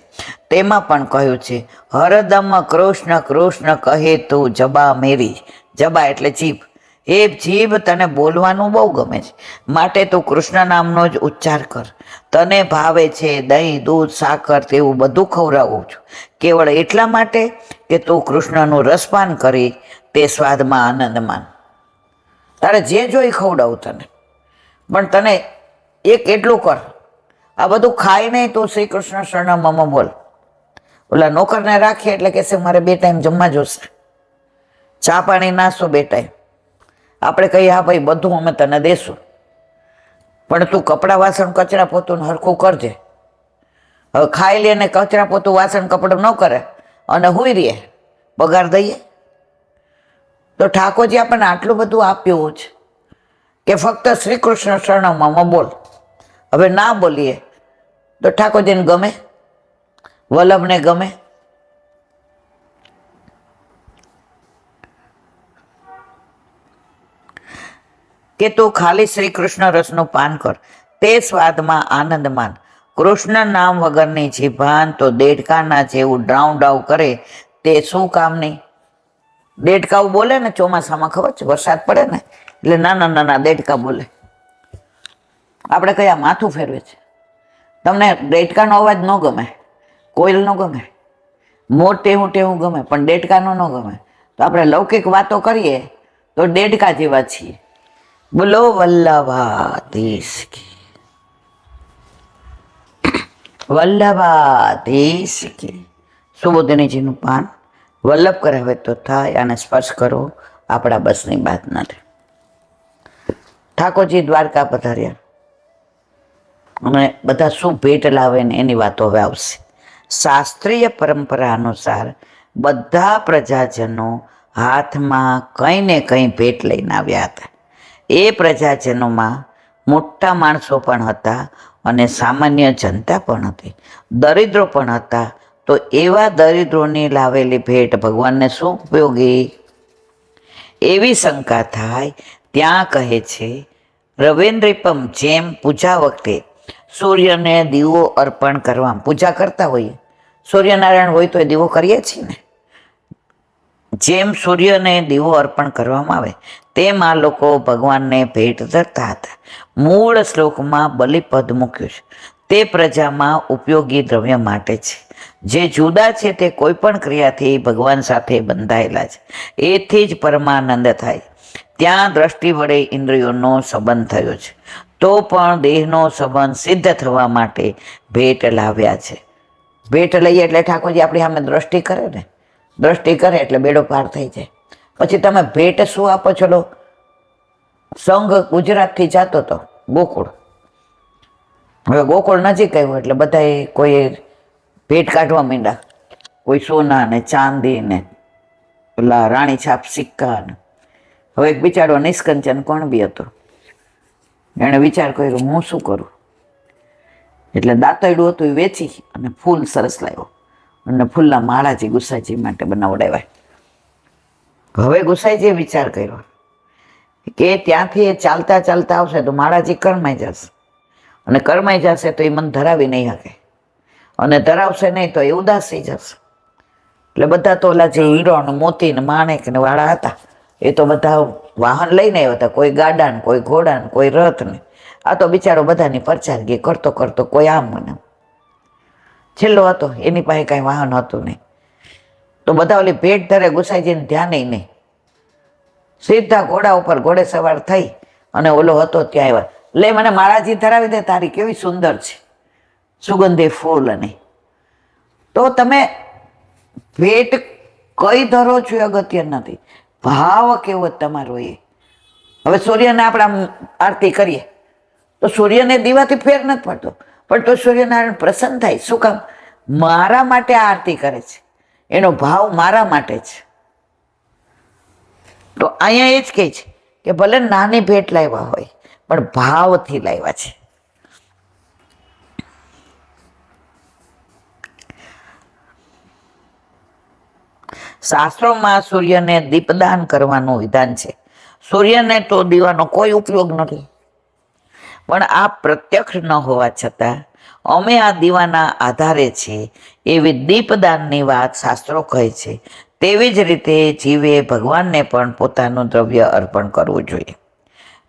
તેમાં પણ કહ્યું છે, હરદમ કૃષ્ણ કૃષ્ણ કહે તું જબા મેરી. જબા એટલે જીભ. એ જીભ તને બોલવાનું બહુ ગમે છે, માટે તું કૃષ્ણ નામનો જ ઉચ્ચાર કર. તને ભાવે છે દહીં દૂધ સાકર તેવું બધું ખવડાવું છું, કેવળ એટલા માટે કે તું કૃષ્ણનું રસપાન કરી તે સ્વાદમાં આનંદ માન. તારે જે જોઈ ખવડાવું તને, પણ તને એક એટલું કર, આ બધું ખાઈ નહીં તું શ્રી કૃષ્ણ શરણમમાં બોલ. ઓલા નોકરને રાખીએ એટલે કહેશે મારે 2 ટાઈમ જમવા જોશે, ચા પાણી નાસ્તો 2 ટાઈમ. આપણે કહીએ હા ભાઈ બધું અમે તને દેશું, પણ તું કપડાં વાસણ કચરા પોતું હરખું કરજે. હવે ખાઈ લે ને કચરા પોતું વાસણ કપડું ન કરે અને હુઈ રહે, પગાર દઈએ. તો ઠાકોરજી આપણને આટલું બધું આપ્યું છે કે ફક્ત શ્રી કૃષ્ણ શરણમમાં બોલ. હવે ના બોલીએ તો ઠાકોરજીને ગમે, વલ્લભને ગમે. કે તું ખાલી શ્રી કૃષ્ણ રસનું પાન કર, તે સ્વાદમાં આનંદ માન. કૃષ્ણ નામ વગરની જીભાન તો દેડકાના જેવું ડ્રાઉ ડાઉ કરે તે શું કામની. દેડકાઓ બોલે ને ચોમાસામાં, ખબર છે વરસાદ પડે ને એટલે નાના નાના દેડકા બોલે. આપણે કયા માથું ફેરવે છે. તમને દેડકાનો અવાજ ન ગમે, કોયલનો ગમે, મોર ટેવું ટેવું ગમે, પણ દેડકાનો ન ગમે. તો આપણે લૌકિક વાતો કરીએ તો દેડકા જેવા છીએ. બોલો વલ્લભાધીશ કી, વલ્લભાધીશ કી. સુબોધિનીજીનું પાન વલ્લભ કરાવે તો થાય, અને સ્પર્શ કરો આપણા બસની વાત નથી. ઠાકોરજી દ્વારકા પધાર્યા અને બધા શું ભેટ લાવે ને એની વાતો હવે આવશે. શાસ્ત્રીય પરંપરા અનુસાર બધા પ્રજાજનો હાથમાં કંઈ ને કંઈ ભેટ લઈને આવ્યા હતા. એ પ્રજાજનોમાં મોટા માણસો પણ હતા અને સામાન્ય જનતા પણ હતી, દરિદ્રો પણ હતા. તો એવા દરિદ્રોની લાવેલી ભેટ ભગવાનને શું ઉપયોગી? એવી શંકા થાય ત્યાં કહે છે, રવેન્દ્રિપમ જેમ પૂજા વખતે સૂર્યને દીવો અર્પણ કરવા પૂજા કરતા હોઈએ, સૂર્યનારાયણ હોય તો એ દીવો કરીએ છીએ ને, જેમ સૂર્યને દીવો અર્પણ કરવામાં આવે તેમ આ લોકો ભગવાનને ભેટ ધરતા હતા. મૂળ શ્લોકમાં બલિપદ મૂક્યું છે. તે પ્રજામાં ઉપયોગી દ્રવ્ય માટે છે. જે જુદા છે તે કોઈ પણ ક્રિયાથી ભગવાન સાથે બંધાયેલા છે. એથી જ પરમાનંદ થાય. ત્યાં દ્રષ્ટિ વડે ઇન્દ્રિયોનો સંબંધ થયો છે, તો પણ દેહનો સંબંધ સિદ્ધ થવા માટે ભેટ લાવ્યા છે. ભેટ લઈએ એટલે ઠાકોરજી આપણી સામે દ્રષ્ટિ કરે ને, દ્રષ્ટિ કરે એટલે બેડો પાર થઈ જાય. પછી તમે ભેટ શું આપો છો? સંઘ ગુજરાતથી જતો હતો ગોકુળ. હવે ગોકુળ નજીક આવ્યું એટલે બધાએ કોઈ ભેટ કાઢવા માંડ્યા. કોઈ સોના ને ચાંદી ને પેલા રાણી છાપ સિક્કા ને. હવે એક બિચારો નિષ્કંચન કોણ બી હતો, એણે વિચાર કર્યો હું શું કરું, એટલે દાંતરડું હતું એ વેચી અને ફૂલ સરસ લાવ્યો અને ફૂલના માળાજી ગુસાઈજી માટે બનાવડાવ્યા. હવે ગુસાઈજીએ વિચાર કર્યો કે ત્યાંથી એ ચાલતા ચાલતા આવશે તો માળાજી કરમાઈ જશે, અને કરમાઈ જશે તો એ મને ધરાવી નહીં શકે, અને ધરાવશે નહીં તો એ ઉદાસ થઈ જશે. એટલે બધા તો ઓલા જે હીરો ને મોતી ને માણેક ને વાળા હતા એ તો બધા વાહન લઈને આવ્યા હતા, કોઈ ગાડા ને કોઈ ઘોડા ને કોઈ રથ ને. આ તો બિચારો બધાની પરચારગી કરતો કરતો કોઈ આમ મને છેલ્લો હતો, એની પાસે કાંઈ વાહન હતું નહીં. તો બધા ઓલી ભેટ ધરે ગુસાઈજીને ધ્યાને નહીં, સીધા ઘોડા ઉપર ઘોડે સવાર થઈ અને ઓલો હતો ત્યાં આવ્યા. લે મને માળાજી ધરાવી દે, તારી કેવી સુંદર છે સુગંધી ફૂલ. અને તો તમે ભેટ કઈ ધરો છો એ અગત્ય નથી, ભાવ કેવો તમારો એ. હવે સૂર્યને આપણે આરતી કરીએ તો સૂર્યને દીવાથી ફેર નથી પડતો, પણ તો સૂર્યનારાયણ પ્રસન્ન થાય. શું કામ? મારા માટે આ આરતી કરે છે, એનો ભાવ મારા માટે છે. તો અહીંયા એ જ કહે છે કે ભલે નાની ભેટ લાવ્યા હોય પણ ભાવથી લાવ્યા છે. શાસ્ત્રોમાં સૂર્યને દીપદાન કરવાનું વિધાન છે. સૂર્યને તો દીવાનો કોઈ ઉપયોગ નથી, પણ આ પ્રત્યક્ષ ન હોવા છતાં અમે આ દીવાના આધારે છીએ એવી દીપદાનની વાત શાસ્ત્રો કહે છે. તેવી જ રીતે જીવે ભગવાનને પણ પોતાનું દ્રવ્ય અર્પણ કરવું જોઈએ.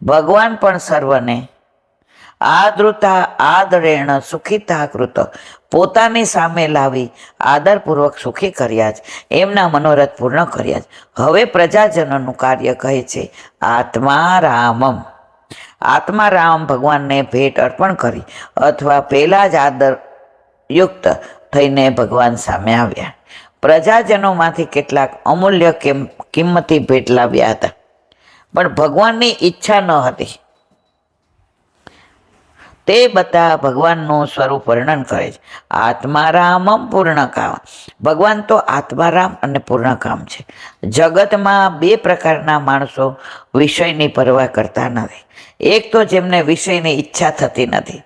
ભગવાન પણ સર્વને આદૃતા આદરેણ સુખિતા કૃત પોતાની સામે લાવી આદરપૂર્વક સુખી કર્યા જ, એમના મનોરથ પૂર્ણ કર્યા જ. હવે પ્રજાજનોનું કાર્ય કહે છે આત્મારામમ. આત્મારામ ભગવાનને ભેટ અર્પણ કરી અથવા પહેલા જ આદરયુક્ત થઈને ભગવાન સામે આવ્યા. પ્રજાજનોમાંથી કેટલાક અમૂલ્ય કિંમતી ભેટ લાવ્યા હતા, પણ ભગવાનની ઈચ્છા ન હતી. તે બધા ભગવાનનું સ્વરૂપ વર્ણન કરે છે. આત્મારામમ પૂર્ણકામ. ભગવાન તો આત્મારામ અને પૂર્ણકામ છે. જગતમાં બે પ્રકારના માણસો વિષયની પરવા કરતા નથી. એક તો જેમને વિષયની ઈચ્છા થતી નથી,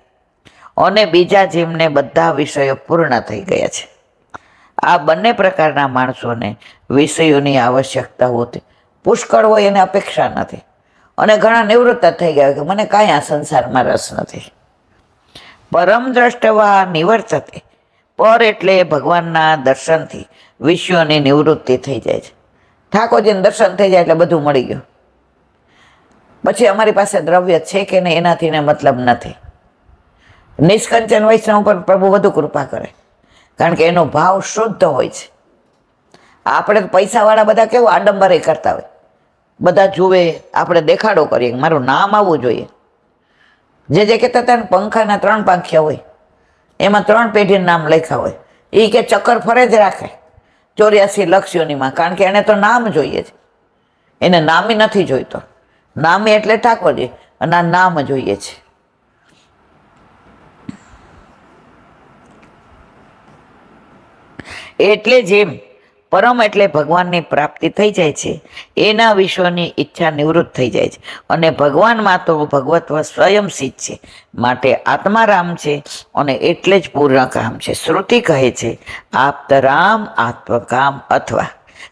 અને બીજા જેમને બધા વિષયો પૂર્ણ થઈ ગયા છે. આ બંને પ્રકારના માણસોને વિષયોની આવશ્યકતા હોતી પુષ્કળ હોય એને અપેક્ષા નથી, અને ઘણા નિવૃત્ત થઈ ગયા કે મને કાંઈ આ સંસારમાં રસ નથી. પરમ દ્રષ્ટવા નિવર્તતે. પર એટલે ભગવાનના દર્શનથી વિષયોની નિવૃત્તિ થઈ જાય છે. ઠાકોરજીને દર્શન થઈ જાય એટલે બધું મળી ગયું. પછી અમારી પાસે દ્રવ્ય છે કે નહીં એનાથી એને મતલબ નથી. નિષ્કંચન વૈષ્ણવ પર પ્રભુ વધુ કૃપા કરે, કારણ કે એનો ભાવ શુદ્ધ હોય છે. આપણે પૈસાવાળા બધા કેવું આડંબરે કરતા હોય, બધા જુએ, આપણે દેખાડો કરીએ મારું નામ આવવું જોઈએ. જે કહેતા હતા ને પંખાના 3 પાંખિયા હોય, એમાં 3 પેઢીના નામ લખ્યા હોય. એ કે ચક્કર ફરે જ રાખે 84 લક્ષયોનીમાં, કારણ કે એને તો નામ જોઈએ છે. એને નામી નથી જોઈતો. નામી એટલે ઠાકોરજી, અને આ નામ જોઈએ છે. એટલે જેમ પરમ એટલે ભગવાનની પ્રાપ્તિ થઈ જાય છે, એના વિશ્વની ઈચ્છા નિવૃત્ત થઈ જાય છે, અને ભગવાનમાં તો ભગવત્વ સ્વયં સિદ્ધ છે. માટે આત્મારામ છે અને એટલે જ પૂર્ણકામ છે. શ્રુતિ કહે છે આપ્તરામ આત્મકામ, અથવા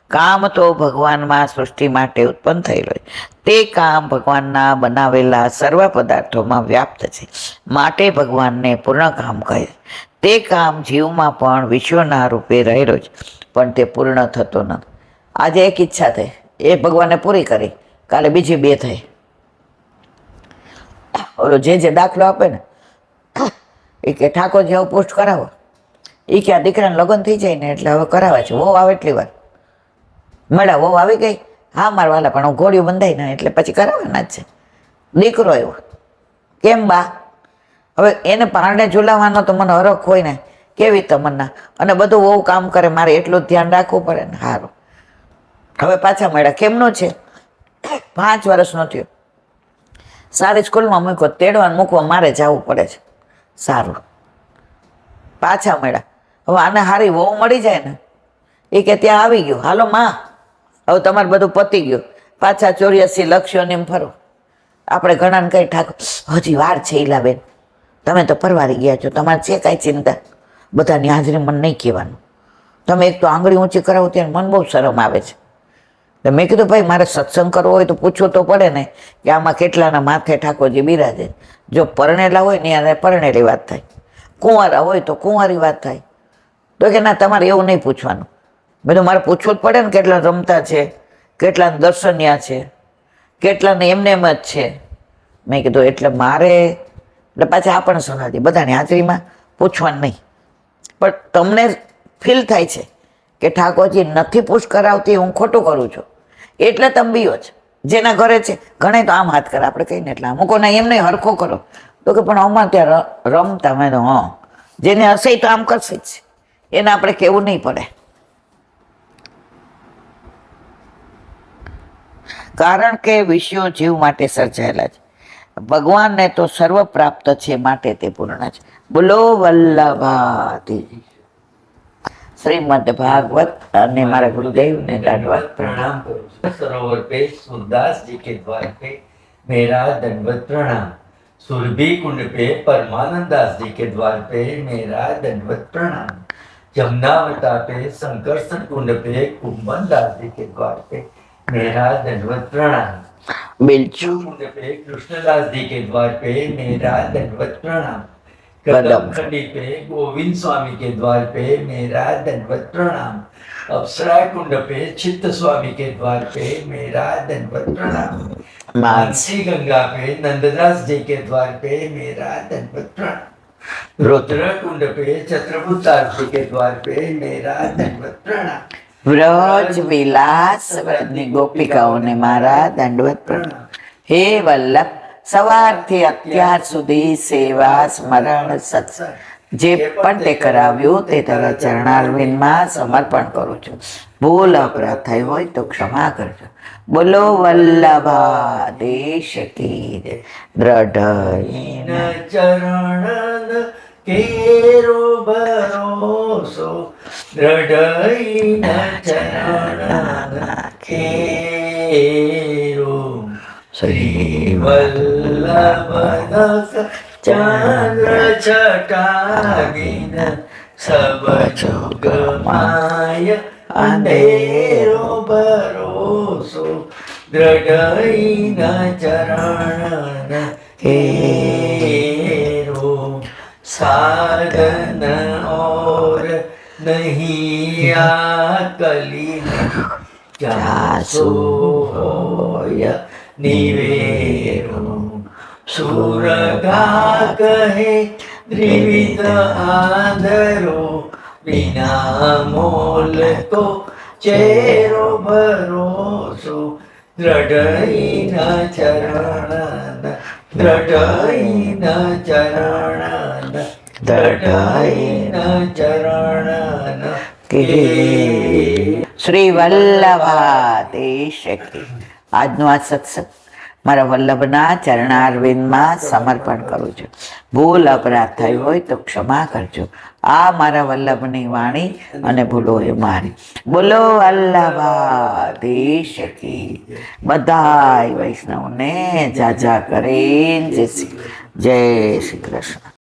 કામ તો ભગવાનમાં સૃષ્ટિ માટે ઉત્પન્ન થયેલો છે. તે કામ ભગવાનના બનાવેલા સર્વ પદાર્થોમાં વ્યાપ્ત છે, માટે ભગવાનને પૂર્ણકામ કહે. તે કામ જીવમાં પણ વિશ્વના રૂપે રહેલો છે, પણ તે પૂર્ણ થતો નથી. આજે એક ઈચ્છા થઈ, એ ભગવાને પૂરી કરી, કાલે બીજી 2 થઈ. ઓલો જે દાખલો આપે ને એ કે ઠાકોરજી આવું પોસ્ટ કરાવો, એ કે આ દીકરાને લગ્ન થઈ જાય ને એટલે હવે કરાવે છે. વહુ આવે એટલી વાર મળ્યા, વહુ આવી ગઈ, હા મારા વાલા, પણ હું ઘોડિયું બંધાઈ ને એટલે પછી કરાવવાના જ છે. દીકરો આવ્યો, કેમ બા? હવે એને પારણે ઝુલાવવાનો તો મને હરખ હોય ને, કેવી તમન્ના, અને બધું બહુ કામ કરે, મારે એટલું જ ધ્યાન રાખવું પડે ને. સારું, હવે પાછા મળ્યા. કેમનો છે? 5 વર્ષનો થયો, સારી સ્કૂલમાં મૂક્યો, તેડવા મૂકવા મારે જવું પડે છે. સારું, પાછા મળ્યા. હવે આને હારી વહુ મળી જાય ને, એ કે ત્યાં આવી ગયું, હાલો માં, હવે તમારે બધું પતી ગયું, પાછા 84 લક્ષ્યોને એમ ફરો. આપણે ઘણાને કઈ ઠાકોર હજી વાર છે ઈલાબેન, તમે તો પરવારી ગયા છો, તમારે છે કાંઈ ચિંતા? બધાની હાજરી મને નહીં કહેવાનું. તમે એક તો આંગળી ઊંચી કરાવો ત્યારે મને બહુ શરમ આવે છે. તો મેં કીધું ભાઈ મારે સત્સંગ કરવો હોય તો પૂછવું તો પડે ને કે આમાં કેટલાના માથે ઠાકોરજી બિરાજે. જો પરણેલા હોય ને એને પરણેલી વાત થાય, કુંવારા હોય તો કુંવારી વાત થાય. તો કે ના, તમારે એવું નહીં પૂછવાનું. મેં તો મારે પૂછવું જ પડે ને, કેટલા રમતા છે, કેટલાને દર્શન્યા છે, કેટલાને એમને એમ જ છે. મેં કીધું એટલે મારે, એટલે પાછા આપણને સલાહ બધાની હાજરીમાં પૂછવાનું નહીં. પણ તમને ફીલ થાય છે કે ઠાકોરજી નથી પુશ કરાવતી, હું ખોટું કરું છું, એટલે તમે બીઓ છે. જેના ઘરે છે ઘણા તો આમ હાથ કરે, આપણે કહીને એટલે અમુકો ના એમ નહીં, હરખો કરો. તો કે પણ અમારે ત્યાં રમતા. મેં તો હા, જેને હશે તો આમ કરશે જ, એને આપણે કહેવું નહીં પડે. કારણ કે વિષયો જીવ માટે સર્જાયેલા છે, ભગવાનને તો સર્વ પ્રાપ્ત છે, માટે તે પૂર્ણ છે. બોલો વલ્લભાથી શ્રીમદ ભાગવત. અને મારા ગુરુદેવને દાંડવત प्रणाम करो। सरोवर पे सूरदास जी के द्वार पे मेरा दंडवत प्रणाम। सुरभि कुंड पे परमानंद दास जी के द्वार पे मेरा दंडवत प्रणाम। जमुनावता पे संकर्षण कुंड पे कुंभन दास जी के द्वार पे मेरा दंडवत प्रणाम। बिल्चू कुंड पे कृष्णदास जी के द्वार पे मेरा दंडवत प्रणाम। कदम खंडी पे गोविंद स्वामी के द्वार पे मेरा दंडवत प्रणाम। अप्सरा कुंड पे चित्त स्वामी के द्वार पे मेरा दंडवत प्रणाम। मानसी गंगा पे नंददास जी के द्वार पे मेरा दंडवत प्रणाम। रुद्र कुंड पे छत्रपुतार जी के द्वार पे मेरा दंडवत प्रणाम। વ્રજ વિલાસ વ્રજની ગોપિકાઓને મારા દંડવત પ્રણામ. હે વલ્લભ, સવારથી અત્યાર સુધી સેવા સ્મરણ સત્સંગ જે પણ તે કરાવ્યું તે તારા ચરણારવિંદમાં સમર્પણ કરું છું. ભૂલ અપરાધ થઈ હોય તો ક્ષમા કરજો. બોલો વલ્લભાધીશ કી જય. દ્રઢ ચરણ કેરો ભરોસો દ્રઢ ચરણ કેરો શ્રી વલ્લભ ચંદ્ર છટાગીન સબ જુગ માય અંધેરો ભરોસો દ્રઢ ચરણ કેરો साधन और नहीं आकली जासो होय निवेरो सुरगा कहे त्रिविध आंधरो बिना मोल को चेरो भरोसो દ્રઢ ચરણ દ્રઢ ચરણ દ્રઢ ચરણ કે શ્રી વલ્લભાધીશ કી. આજનો આ સત્સંગ મારા વલ્લભના ચરણારવિંદમાં સમર્પણ કરું છું. ભૂલ અપરાધ થઈ હોય તો ક્ષમા કરજો. આ મારા વલ્લભની વાણી અને ભૂલો એ મારી. બોલો વલ્લભાધીશ કી. બધાય વૈષ્ણવને જાજા કરીને જય શ્રી કૃષ્ણ.